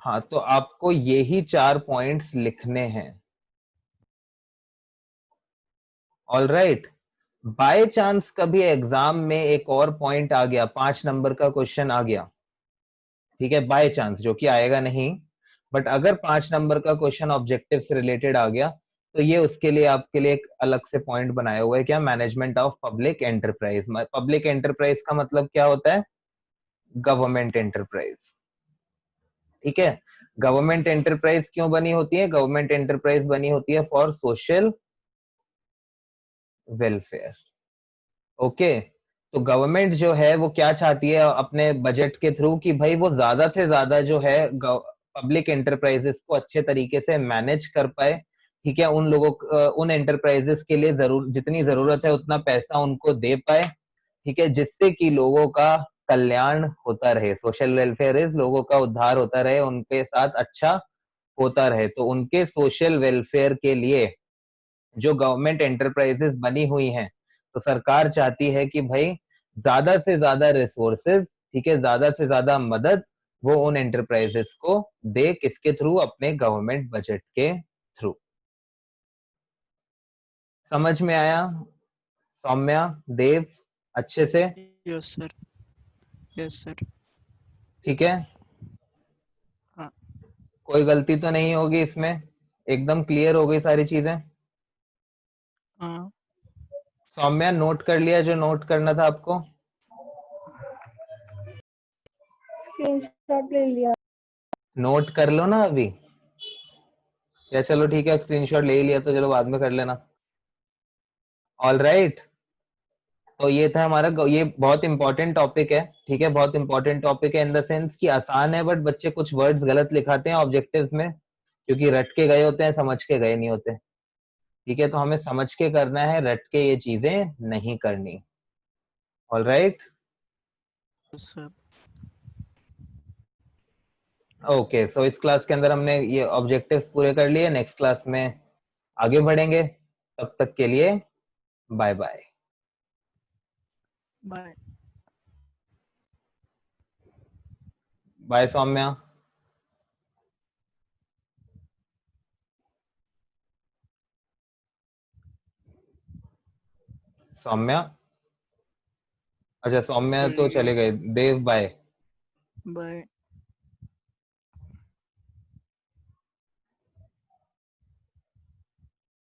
हाँ, तो आपको यही 4 पॉइंट्स लिखने हैं। ऑल राइट, बाय चांस कभी एग्जाम में एक और पॉइंट आ गया, 5 नंबर का क्वेश्चन आ गया, ठीक है, बाय चांस, जो कि आएगा नहीं, बट अगर 5 नंबर का क्वेश्चन ऑब्जेक्टिव से रिलेटेड आ गया, तो ये उसके लिए आपके लिए एक अलग से पॉइंट बनाया हुआ है। क्या? Management of public enterprise. Public enterprise का मतलब क्या होता है? गवर्नमेंट एंटरप्राइज, ठीक है? गवर्नमेंट एंटरप्राइज क्यों बनी होती है? गवर्नमेंट एंटरप्राइज बनी होती है फॉर सोशल वेलफेयर। ओके, तो गवर्नमेंट जो है वो क्या चाहती है अपने बजट के थ्रू? कि भाई वो ज्यादा से ज्यादा जो है पब्लिक एंटरप्राइजेस को अच्छे तरीके से मैनेज कर पाए, ठीक है? उन लोगों उन एंटरप्राइजेस के लिए जितनी जरूरत है उतना पैसा उनको दे पाए, ठीक है? जिससे कि लोगों का कल्याण होता रहे। सोशल वेलफेयर इज लोगों का उद्धार होता रहे, उनके साथ अच्छा होता रहे। तो उनके सोशल वेलफेयर के लिए जो गवर्नमेंट एंटरप्राइजेस बनी हुई हैं, तो सरकार चाहती है कि भाई ज्यादा से ज्यादा रिसोर्सेज, ठीक है, ज्यादा से ज्यादा मदद वो उन एंटरप्राइजेस को दे। किसके थ्रू? अपने गवर्नमेंट बजट के थ्रू। समझ में आया सौम्या, देव, अच्छे से? Yes sir. Yes sir. ठीक है, हाँ। कोई गलती तो नहीं होगी इसमें? एकदम क्लियर हो गई सारी चीजें? हाँ सौम्या नोट कर लिया जो नोट करना था आपको? स्क्रीनशॉट ले लिया। नोट कर लो ना अभी, या चलो ठीक है स्क्रीनशॉट ले ही लिया तो चलो बाद में कर लेना। ऑल राइट, तो ये था हमारा ये बहुत इंपॉर्टेंट टॉपिक है, ठीक है, बहुत इंपॉर्टेंट टॉपिक है इन द सेंस कि आसान है, बट बच्चे कुछ वर्ड्स गलत लिखाते हैं ऑब्जेक्टिव्स में, क्योंकि रट के गए होते हैं, समझ के गए नहीं होते। ठीक है, तो हमें समझ के करना है, रट के ये चीजें नहीं करनी। All right, sir. ओके, सो इस क्लास के अंदर हमने ये ऑब्जेक्टिव्स पूरे कर लिए, नेक्स्ट क्लास में आगे बढ़ेंगे, तब तक के लिए bye bye. Bye. Bye Soumya. Soumya, अच्छा सौम्या तो चलिए चले गए। देव बाय। बाय।